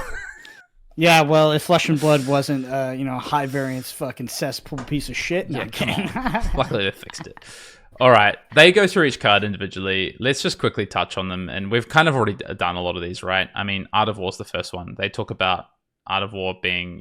Yeah, well, if Flesh and Blood wasn't, a high variance fucking cesspool piece of shit, Luckily, they fixed it. All right, they go through each card individually. Let's just quickly touch on them, and we've kind of already done a lot of these, right? I mean, Art of War is the first one. They talk about Art of War being,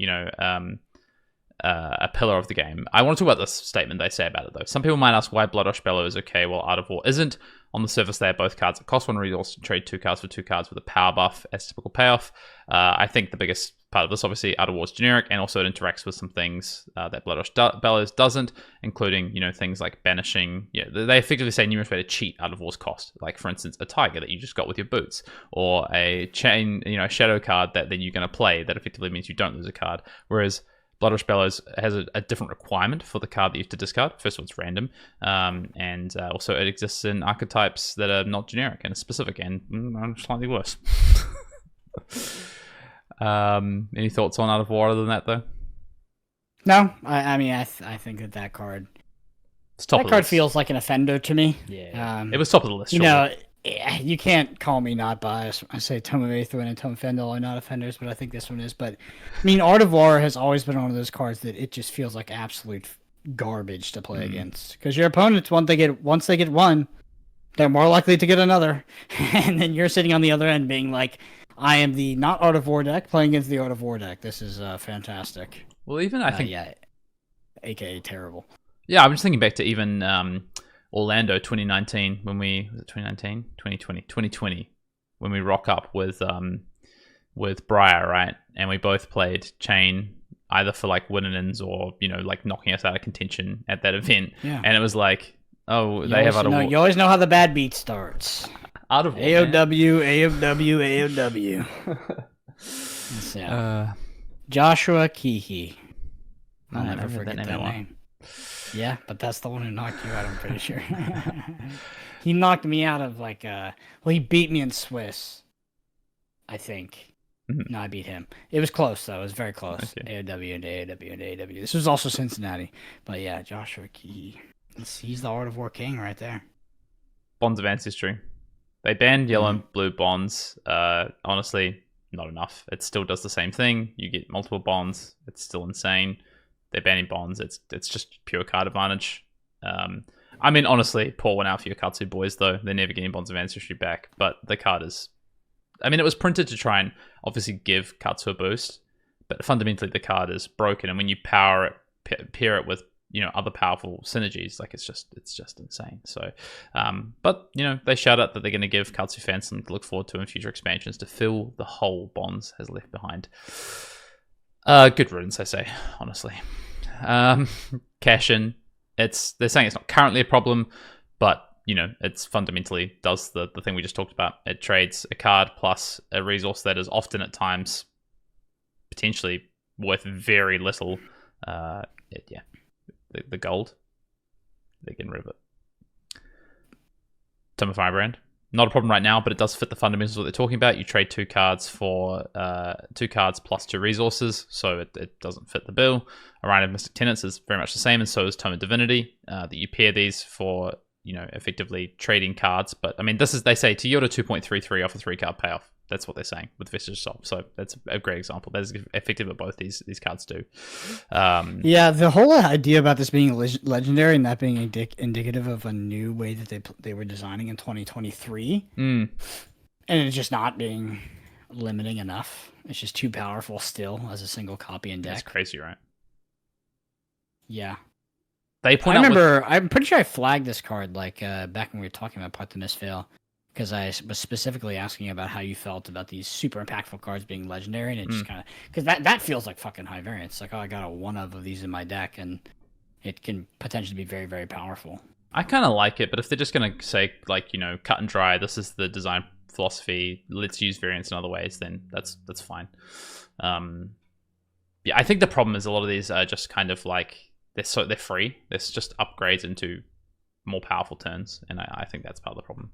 a pillar of the game. I want to talk about this statement they say about it, though. Some people might ask why Blood Rush Bellow is okay while Art of War isn't. On the surface, they are both cards that cost 1 resource to trade 2 cards for 2 cards with a power buff as typical payoff. I think the biggest part of this, obviously, Art of War's generic, and also it interacts with some things that Blood Rush Bellows doesn't, including, things like banishing. They effectively say numerous way to cheat Art of War's cost. Like, for instance, a tiger that you just got with your boots, or a chain, shadow card that then you're going to play that effectively means you don't lose a card. Whereas Blood Rush Bellows has a different requirement for the card that you have to discard. First of all, it's random, and also it exists in archetypes that are not generic and specific, and slightly worse. Any thoughts on Art of War other than that, though? No, I think that card. That card feels like an offender to me. Yeah, it was top of the list. You can't call me not biased. I say Tome of Aether and Tome of Fendal are not offenders, but I think this one is. But Art of War has always been one of those cards that it just feels like absolute garbage to play against. Because your opponents, once they get one, they're more likely to get another, and then you're sitting on the other end being like, I am the not Art of War deck playing against the Art of War deck. This is fantastic. Well, even I think, aka terrible. Yeah, I'm just thinking back to even Orlando 2019 when we 2020 when we rock up with Briar, right? And we both played Chain either for like win-ins or like knocking us out of contention at that event. Yeah. And it was like, oh, they have Art of War. You always know how the bad beat starts. Art of War. AOW. Joshua Keehee. I'll never forget that name. Yeah, but that's the one who knocked you out, I'm pretty sure. He knocked me out of he beat me in Swiss, I think. Mm-hmm. No, I beat him. It was close, though. It was very close. Okay. AOW and AOW and AOW. This was also Cincinnati. But yeah, Joshua Key. He's the Art of War king right there. Bonds of Ancestry. They banned yellow and blue bonds. Honestly, not enough. It still does the same thing. You get multiple bonds. It's still insane. They're banning bonds. It's just pure card advantage. Honestly, pour one out for your Katsu boys, though. They're never getting Bonds of Ancestry back. But the card is... it was printed to try and obviously give Katsu a boost. But fundamentally, the card is broken. And when you pair it with other powerful synergies, it's just insane. So, but they shout out that they're going to give Katsu fans something to look forward to in future expansions to fill the hole Bonds has left behind. Good riddance, I say, honestly. Cash in. They're saying it's not currently a problem, but it's fundamentally does the thing we just talked about. It trades a card plus a resource that is often at times potentially worth very little. The gold. They can rid of it. Tome of Firebrand. Not a problem right now, but it does fit the fundamentals of what they're talking about. You trade 2 cards for 2 cards plus 2 resources, so it doesn't fit the bill. Orion of Mystic Tenants is very much the same, and so is Tome of Divinity. That you pair these for effectively trading cards. But they say to yield a 2.33 off a 3-card payoff. That's what they're saying with Vestige Assault. So that's a great example. That is effective what both these cards do. Yeah, the whole idea about this being legendary and that being indicative of a new way that they were designing in 2023, and it's just not being limiting enough. It's just too powerful still as a single copy in deck. That's crazy, right? Yeah. I'm pretty sure I flagged this card back when we were talking about Part the Misfail. Because I was specifically asking about how you felt about these super impactful cards being legendary, and it just kind of... Because that feels like fucking high variance. Like, I got a one of these in my deck, and it can potentially be very, very powerful. I kind of like it, but if they're just going to say, cut and dry, this is the design philosophy, let's use variance in other ways, then that's fine. I think the problem is a lot of these are just kind of they're free. There's just upgrades into more powerful turns, and I think that's part of the problem.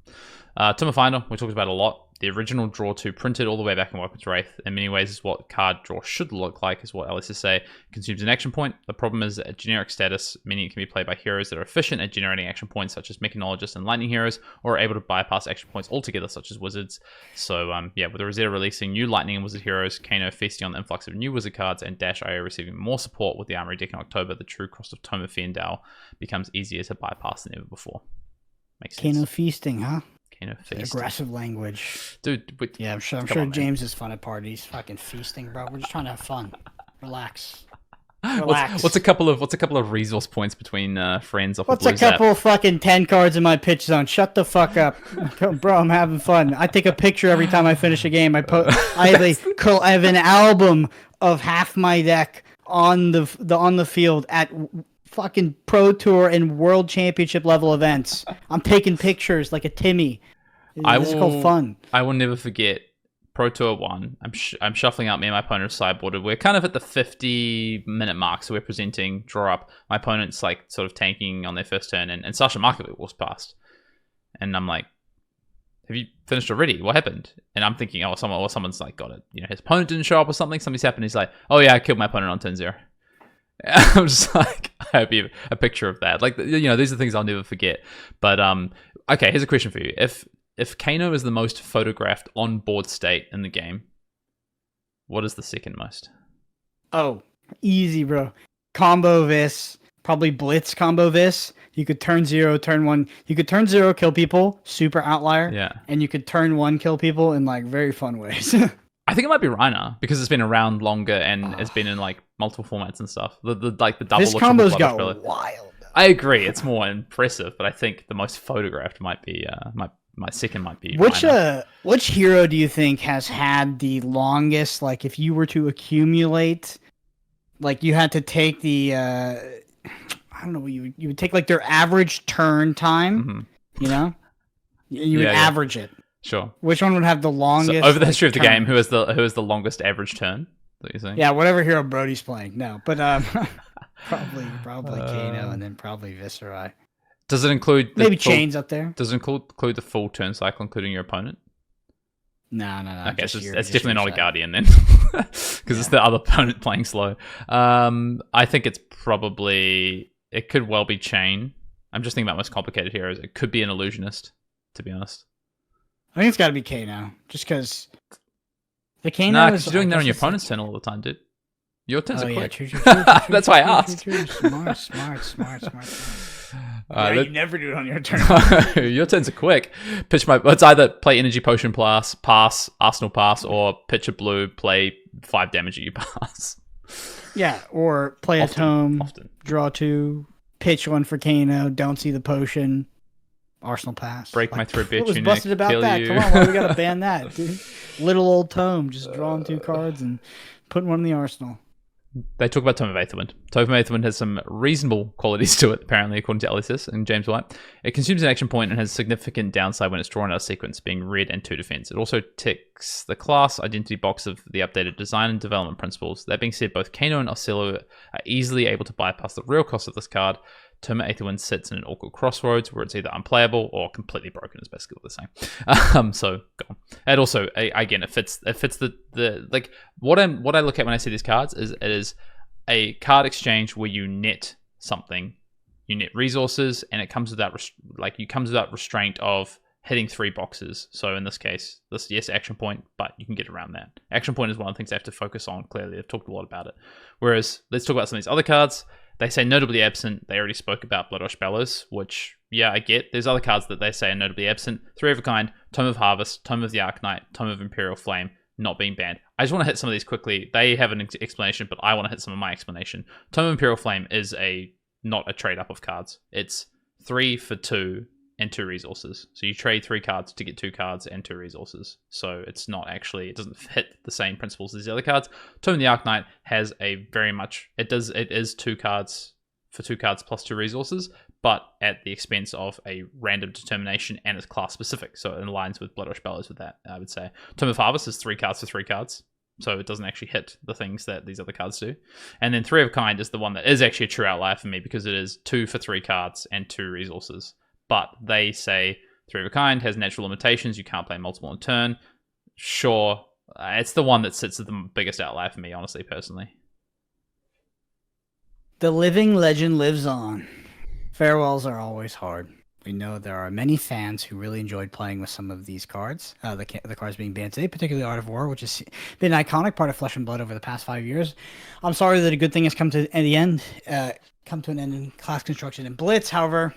Tome of Fendal, we talked about a lot. The original Draw 2 printed all the way back in Welcome to Wraith in many ways is what card draw should look like, is what LSS say. Consumes an action point. The problem is a generic status, meaning it can be played by heroes that are efficient at generating action points, such as Mechanologists and Lightning heroes, or are able to bypass action points altogether, such as Wizards. So, with the Rosetta releasing new Lightning and Wizard heroes, Kano feasting on the influx of new Wizard cards, and Dash.io receiving more support with the Armory deck in October, the true cost of Tome of Fendal becomes easier to bypass than ever before. Makes sense. Kano feasting, huh? Kano feasting. Aggressive language. Dude, yeah, I'm sure James is fun at parties. Fucking feasting, bro. We're just trying to have fun. Relax. Relax. What's a couple of resource points between friends off What's of a Blue Zap? couple of fucking 10 cards in my pitch zone? Shut the fuck up. Bro, I'm having fun. I take a picture every time I finish a game. I have an album of half my deck on the field at fucking Pro Tour and World Championship level events. I'm taking pictures like a Timmy. This is called fun. I will never forget Pro Tour 1. I'm shuffling out me and my opponent's sideboarded. We're kind of at the 50-minute mark, so we're presenting, draw up. My opponent's like sort of tanking on their first turn, and Sasha Markovic walks past. And I'm like, have you finished already? What happened? And I'm thinking, someone's like got it. His opponent didn't show up or something. Something's happened. He's like, oh yeah, I killed my opponent on turn 0. I'm just like, I hope you have a picture of that. Like, these are things I'll never forget. But okay, here's a question for you. If Kano is the most photographed on-board state in the game, what is the second most? Oh, easy, bro. Combo Vis, probably Blitz combo Vis. You could turn 0, turn 1. You could turn 0, kill people, super outlier. Yeah. And you could turn 1, kill people in like very fun ways. I think it might be Reiner because it's been around longer and it's been in like multiple formats and stuff. The double. This combo's got wild. I agree, it's more impressive, but I think the most photographed might be my second might be which hero do you think has had the longest, like if you were to accumulate, like you had to take the I don't know, you would take like their average turn time, you would average it. Sure. Which one would have the longest? So over the history of the game, who is the longest average turn? That you're saying? Yeah, whatever hero Brody's playing. No, but probably Kano and then probably Viscerai. Does it include maybe Chains up there? Does it include the full turn cycle, including your opponent? No. Okay, so it's definitely not a Guardian then, because it's the other opponent playing slow. I think it could well be Chain. I'm just thinking about most complicated heroes. It could be an Illusionist, to be honest. I think it's got to be Kano, just because the Kano. Nah, because you're doing that on your opponent's turn all the time, dude. Your turns are quick. True, That's why I asked. Smart. You never do it on your turn. Your turns are quick. It's either play Energy Potion pass, Arsenal pass, or pitch a blue, play 5 damage at you pass. Yeah, or play a Tome, draw 2, pitch 1 for Kano, don't see the potion, Arsenal pass. Break my threadbare tunic. What was busted about that? You. Come on, why we gotta ban that, dude? Little old Tome, just drawing 2 cards and putting 1 in the arsenal. They talk about Tome of Aetherwind. Tome of Aetherwind has some reasonable qualities to it, apparently, according to LSS and James White. It consumes an action point and has significant downside when it's drawn out of sequence, being red and 2 defense. It also ticks the class identity box of the updated design and development principles. That being said, both Kano and Ocello are easily able to bypass the real cost of this card. Tome of Aetherwind sits in an awkward crossroads where it's either unplayable or completely broken, is basically what they're saying. So go on. And also, again, it fits the like what I look at when I see these cards is it is a card exchange where you net something, you net resources, and it comes without restraint of hitting 3 boxes. So in this case, action point, but you can get around that. Action point is one of the things they have to focus on. Clearly, they've talked a lot about it. Whereas let's talk about some of these other cards. They say notably absent. They already spoke about Bloodrush Bellows, which, yeah, I get. There's other cards that they say are notably absent. 3 of a Kind, Tome of Harvest, Tome of the Arknight, Tome of Imperial Flame, not being banned. I just want to hit some of these quickly. They have an explanation, but I want to hit some of my explanation. Tome of Imperial Flame is not a trade-up of cards. It's 3 for 2 and 2 resources. So you trade 3 cards to get 2 cards and 2 resources. So it's not actually, it doesn't hit the same principles as the other cards. Tome of the Arknight has it is 2 cards for 2 cards plus 2 resources, but at the expense of a random determination, and it's class specific. So it aligns with Bloodrush Bellows with that, I would say. Tome of Harvest is 3 cards for 3 cards. So it doesn't actually hit the things that these other cards do. And then 3 of a Kind is the one that is actually a true outlier for me because it is 2 for 3 cards and 2 resources. But they say 3 of a Kind has natural limitations. You can't play multiple in turn. Sure, it's the one that sits at the biggest outlier for me, honestly, personally. The living legend lives on. Farewells are always hard. We know there are many fans who really enjoyed playing with some of these cards. The cards being banned today, particularly Art of War, which has been an iconic part of Flesh and Blood over the past 5 years. I'm sorry that a good thing has come to an end in class construction and Blitz. However,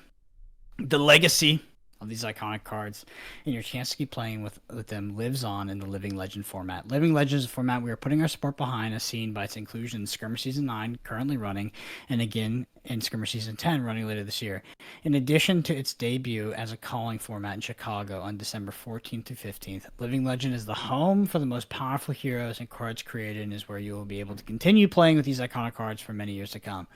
the legacy of these iconic cards, and your chance to keep playing with them lives on in the Living Legend format. Living Legend is a format we are putting our support behind, as seen by its inclusion in Skirmish Season 9, currently running, and again in Skirmish Season 10, running later this year. In addition to its debut as a calling format in Chicago on December 14th to 15th, Living Legend is the home for the most powerful heroes and cards created, and is where you will be able to continue playing with these iconic cards for many years to come.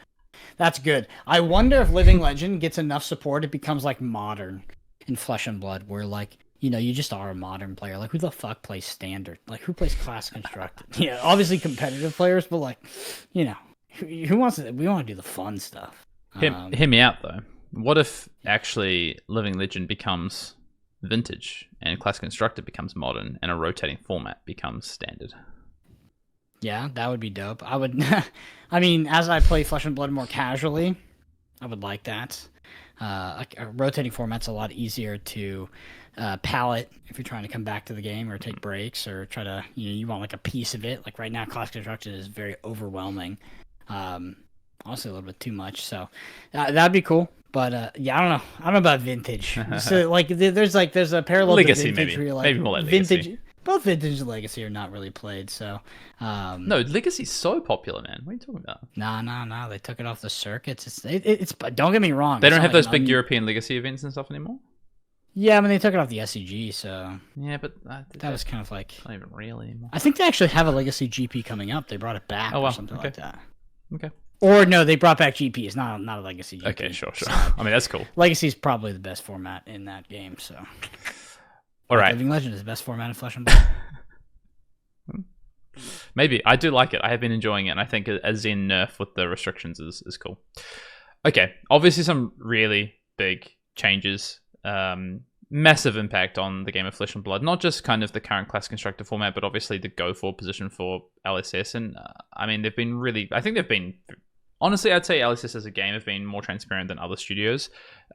That's good. I wonder if Living Legend gets enough support, it becomes like Modern in Flesh and Blood, where like, you know, you just are a Modern player. Like, who the fuck plays Standard? Like, who plays Class Constructed? Yeah, obviously competitive players, but like, you know, who wants to? We want to do the fun stuff. Hear me out though. What if actually Living Legend becomes Vintage and Class Constructed becomes Modern and a rotating format becomes Standard? Yeah, that would be dope. I would. I mean, as I play Flesh and Blood more casually, I would like that. A rotating format's a lot easier to palette if you're trying to come back to the game or take breaks or try to, you know, you want like a piece of it. Like right now, Class Construction is very overwhelming. Honestly, a little bit too much. So that'd be cool. But yeah, I don't know. I don't know about Vintage. So like, there's a parallel Legacy, to Vintage maybe. where, like, Maybe more like Vintage. Legacy. Both Vintage and Legacy are not really played, so... No, Legacy's so popular, man. What are you talking about? Nah. They took it off the circuits. It's don't get me wrong. They don't have those big European Legacy events and stuff anymore? Yeah, I mean, they took it off the SCG, so... Yeah, but... that was kind of like... Not even real anymore. I think they actually have a Legacy GP coming up. They brought it back or something like that. Okay. Or no, they brought back GPs, not a Legacy GP. Okay, sure. I mean, that's cool. Legacy's probably the best format in that game, so... All right. Living Legend is the best format of Flesh and Blood. Maybe. I do like it. I have been enjoying it, and I think a Zen nerf with the restrictions is cool. Okay, obviously some really big changes. Massive impact on the game of Flesh and Blood. Not just kind of the current Class Constructor format, but obviously the go-for position for LSS. And I mean, they've been really... I think they've been... Honestly, I'd say LSS as a game have been more transparent than other studios.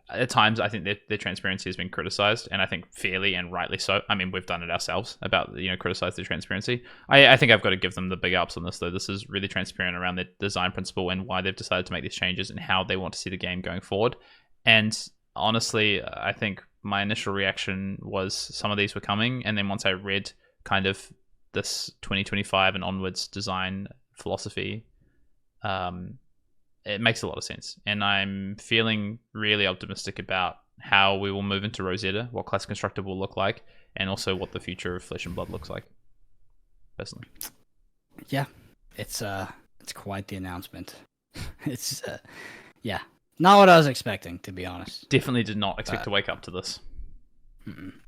At times, I think their transparency has been criticized, and I think fairly and rightly so. I mean, we've done it ourselves about, you know, criticize their transparency. I think I've got to give them the big ups on this, though. This is really transparent around their design principle and why they've decided to make these changes and how they want to see the game going forward. And honestly, I think my initial reaction was some of these were coming, and then once I read kind of this 2025 and onwards design philosophy, it makes a lot of sense, and I'm feeling really optimistic about how we will move into Rosetta, what Class Constructor will look like, and also what the future of Flesh and Blood looks like. Personally, yeah, it's quite the announcement. It's yeah, not what I was expecting, to be honest. Definitely did not expect to wake up to this.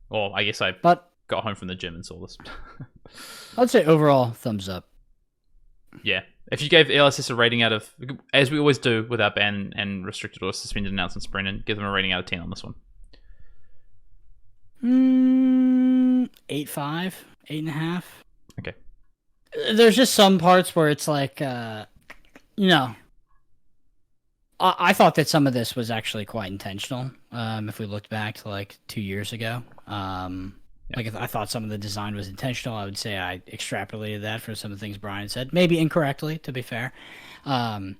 Or I guess I got home from the gym and saw this. I'd say overall thumbs up. Yeah. If you gave LSS a rating out of, as we always do with our ban and restricted or suspended announcements, Brendan, give them a rating out of 10 on this one. 8.5, 8.5. Okay. There's just some parts where it's like, you know, I thought that some of this was actually quite intentional. If we looked back to like 2 years ago, like if I thought some of the design was intentional, I would say I extrapolated that from some of the things Brian said, maybe incorrectly, to be fair. And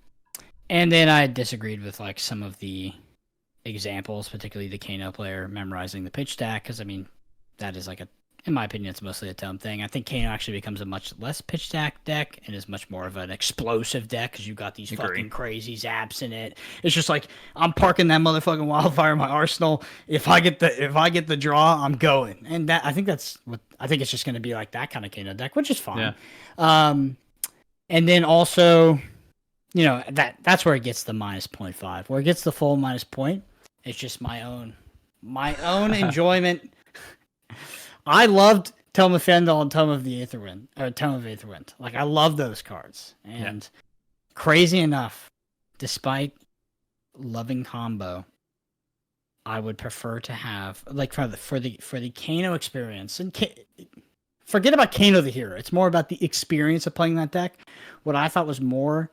then I disagreed with like some of the examples, particularly the Kano player memorizing the pitch stack, because I mean, that is like in my opinion, it's mostly a Tome thing. I think Kano actually becomes a much less pitch stack deck and is much more of an explosive deck because you've got these fucking crazy zaps in it. It's just like, I'm parking that motherfucking wildfire in my arsenal. If I get the draw, I'm going. And that I think it's just going to be like that kind of Kano deck, which is fine. Yeah. And then also, you know, that's where it gets the minus 0.5. Where it gets the full minus point, it's just my own enjoyment. I loved Tome of Fendal and Tome of Aetherwind. Like, I love those cards. And crazy enough, despite loving combo, I would prefer to have, like, for the Kano experience, and forget about Kano the hero. It's more about the experience of playing that deck. What I thought was more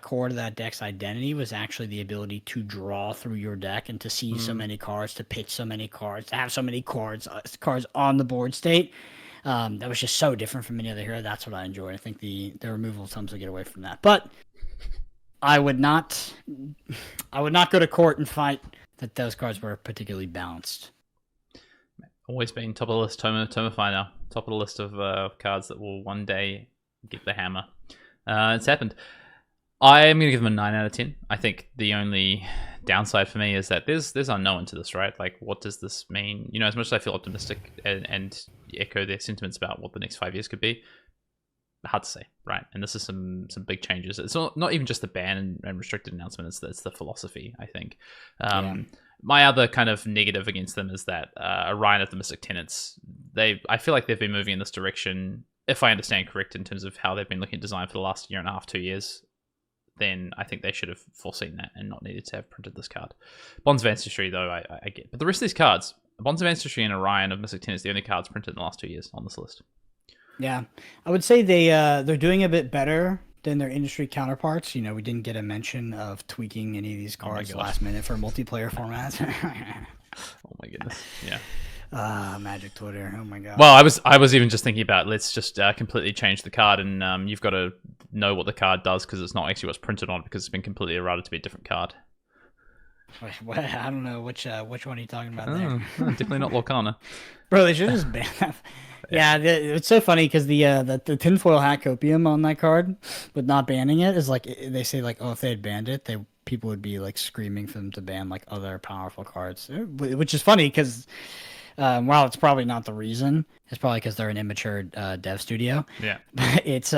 core to that deck's identity was actually the ability to draw through your deck and to see so many cards, to pitch so many cards, to have so many cards on the board state. That was just so different from any other hero. That's what I enjoyed. I think the removal of Tomes will get away from that. But I would not go to court and fight that those cards were particularly balanced. Always been top of the list. Tome of Fendal, top of the list of cards that will one day get the hammer. It's happened. I am going to give them a 9 out of 10. I think the only downside for me is that there's unknown to this, right? Like, what does this mean? You know, as much as I feel optimistic and echo their sentiments about what the next 5 years could be, hard to say, right? And this is some big changes. It's not even just the ban and restricted announcement. It's the philosophy, I think. My other kind of negative against them is that Orion of the Mystic Tenants, I feel like they've been moving in this direction, if I understand correct, in terms of how they've been looking at design for the last year and a half, 2 years. Then I think they should have foreseen that and not needed to have printed this card. Bonds of Ancestry, though, I get. But the rest of these cards, Bonds of Ancestry and Orion of Mystic Tenants, the only cards printed in the last 2 years on this list. Yeah, I would say they're doing a bit better than their industry counterparts. You know, we didn't get a mention of tweaking any of these cards last minute for multiplayer formats. Oh my goodness, yeah. Magic Twitter. Oh my god. Well, I was even just thinking about let's just completely change the card, and you've got to know what the card does because it's not actually what's printed on it because it's been completely errated to be a different card. What, I don't know which one are you talking about there. Definitely not Lorcana. Bro, they should just ban that. Yeah, it's so funny because the tinfoil hat copium on that card, but not banning it is like they say like, oh, if they had banned it, people would be like screaming for them to ban like other powerful cards, which is funny because while it's probably not the reason, it's probably because they're an immature dev studio. Yeah, it's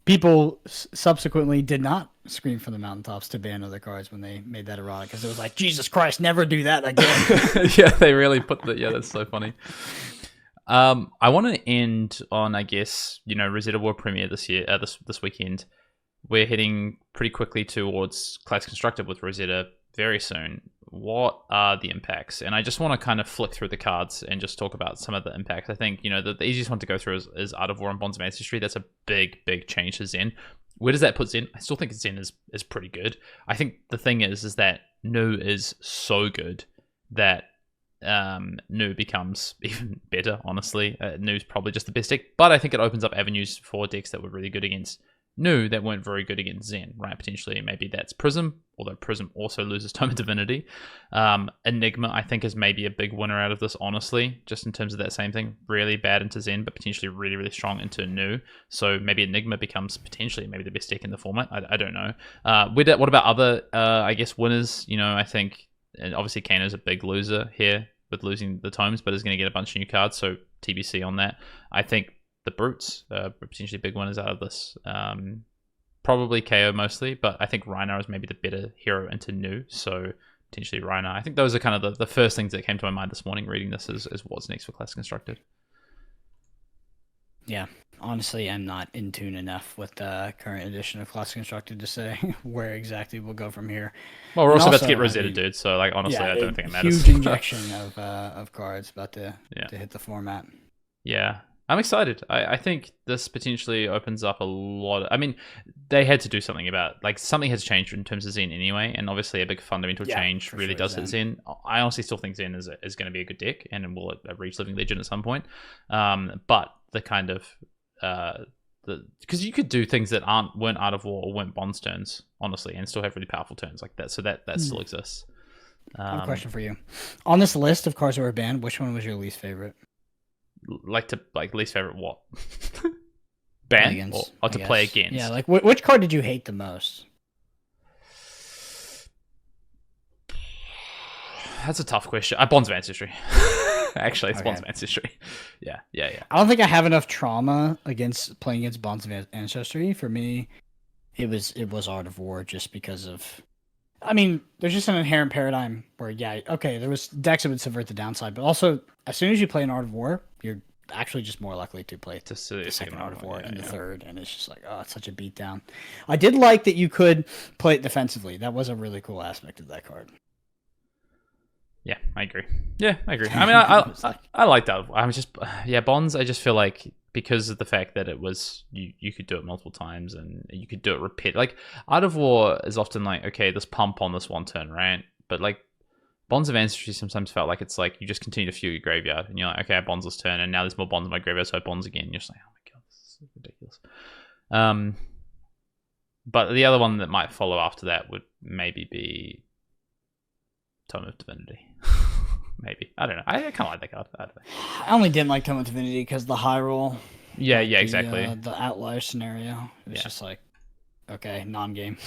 people subsequently did not scream from the mountaintops to ban other cards when they made that erotic because it was like, Jesus Christ, never do that again. Yeah, they really put that. Yeah, that's so funny. I want to end on, I guess, Rosetta World Premiere this year, this weekend. We're heading pretty quickly towards Class Constructed with Rosetta very soon. What are the impacts? And I just want to kind of flick through the cards and just talk about some of the impacts. I think, the easiest one to go through is Art of War and Bonds of Ancestry. That's a big change to Zen. Where does that put Zen? I still think Zen is pretty good. I think the thing is that Nu is so good that Nu becomes even better, honestly. Nu's probably just the best deck, but I think it opens up avenues for decks that were really good against Nu that weren't very good against Zen, right? Potentially, maybe that's Prism, although Prism also loses Tome of Divinity. Enigma, I think, is maybe a big winner out of this, honestly, just in terms of that same thing. Really bad into Zen, but potentially really, really strong into Nu. So maybe Enigma becomes potentially maybe the best deck in the format. I don't know. What about other, I guess, winners? I think, and obviously Kano's a big loser here with losing the tomes, but is going to get a bunch of new cards, so TBC on that. I think the Brutes are potentially big winners out of this. Probably KO mostly, but I think Rhinar is maybe the better hero into Nu, so potentially Rhinar. I think those are kind of the first things that came to my mind this morning reading this is what's next for Class Constructed. Yeah, honestly, I'm not in tune enough with the current edition of Class Constructed to say where exactly we'll go from here. Well, we're also about to get Rosetta, dude, so honestly, I don't think it matters. Huge injection of cards about to hit the format. Yeah. I'm excited. I think this potentially opens up a lot. I mean, they had to do something about something has changed in terms of Zen anyway, and obviously a big fundamental change really does hit Zen. I honestly still think Zen is going to be a good deck, and will reach Living Legend at some point. But the kind of because you could do things that weren't Art of War or weren't Bonds turns, honestly, and still have really powerful turns like that. So that still exists. I have a question for you. On this list of cards that were banned, which one was your least favorite? Least favorite what? Ban or to play against? Yeah, which card did you hate the most? That's a tough question. Bonds of Ancestry. Actually, it's Bonds of Ancestry. Yeah. I don't think I have enough trauma against playing against Bonds of Ancestry. For me, it was Art of War just because of. I mean, there's just an inherent paradigm where, there was decks that would subvert the downside, but also, as soon as you play an Art of War, you're actually just more likely to play the second Art of War and the third, and it's just it's such a beatdown. I did like that you could play it defensively. That was a really cool aspect of that card. Yeah, I agree. I mean, I like that. I was just, Bonds, I just feel like because of the fact that it was, you could do it multiple times and you could do it repeat. Art of War is often okay, this pump on this one turn, right? But Bonds of Ancestry sometimes felt like it's you just continue to fuel your graveyard and you're like, okay, I bonds this turn and now there's more bonds in my graveyard, so I bonds again. You're just like, oh my god, this is ridiculous. But the other one that might follow after that would maybe be Tome of Divinity. maybe. I don't know. I kind of like that card. I don't know. I only didn't like Tome of Divinity because the high roll. Yeah, exactly. The outlier scenario. It was just like, okay, non-game.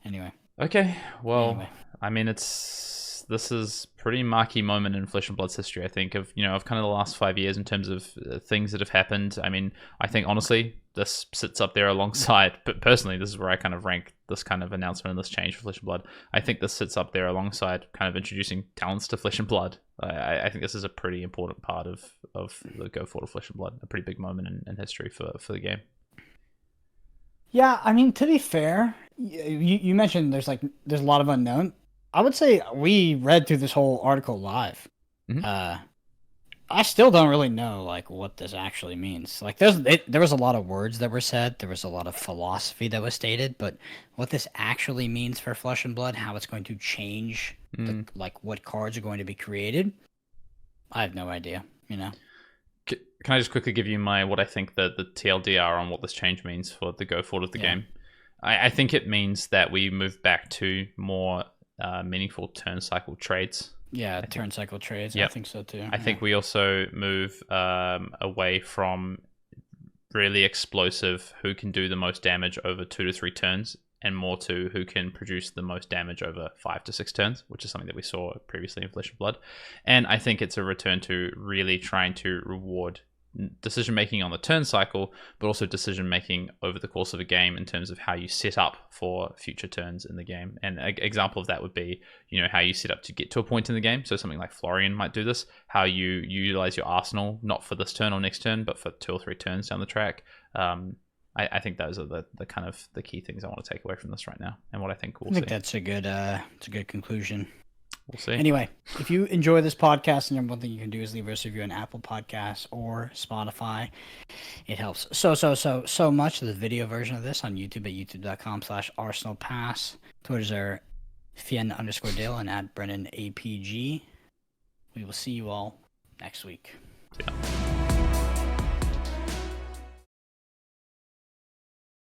Anyway. Okay, well, I mean, this is pretty marquee moment in Flesh and Blood's history, I think, of kind of the last 5 years in terms of things that have happened. I mean, I think honestly, this sits up there alongside, but personally, this is where I kind of rank this kind of announcement and this change for Flesh and Blood. I think this sits up there alongside kind of introducing talents to Flesh and Blood. I think this is a pretty important part of the go forward of Flesh and Blood, a pretty big moment in history for the game. Yeah, I mean, to be fair, you mentioned there's a lot of unknown. I would say we read through this whole article live. Mm-hmm. I still don't really know what this actually means. There was a lot of words that were said, there was a lot of philosophy that was stated, but what this actually means for Flesh and Blood, how it's going to change, what cards are going to be created, I have no idea. Can I just quickly give you what I think the TLDR on what this change means for the go forward of the game? I think it means that we move back to more meaningful turn cycle trades. Yeah, turn cycle trades. Yep. I think so too. I think we also move away from really explosive who can do the most damage over 2 to 3 turns, and more to who can produce the most damage over 5 to 6 turns, which is something that we saw previously in Flesh and Blood. And I think it's a return to really trying to reward decision making on the turn cycle, but also decision making over the course of a game in terms of how you set up for future turns in the game. And an example of that would be, how you set up to get to a point in the game. So something like Florian might do this, how you utilize your arsenal, not for this turn or next turn, but for 2 or 3 turns down the track. I think those are the kind of the key things I want to take away from this right now, and what I think we'll see. That's a good conclusion. We'll see. Anyway, if you enjoy this podcast, and one thing you can do is leave us a review on Apple Podcasts or Spotify. It helps so much. The video version of this on YouTube at youtube.com/ArsenalPass. Twitters are Fien_Dale and @BrennanAPG. We will see you all next week. Yeah.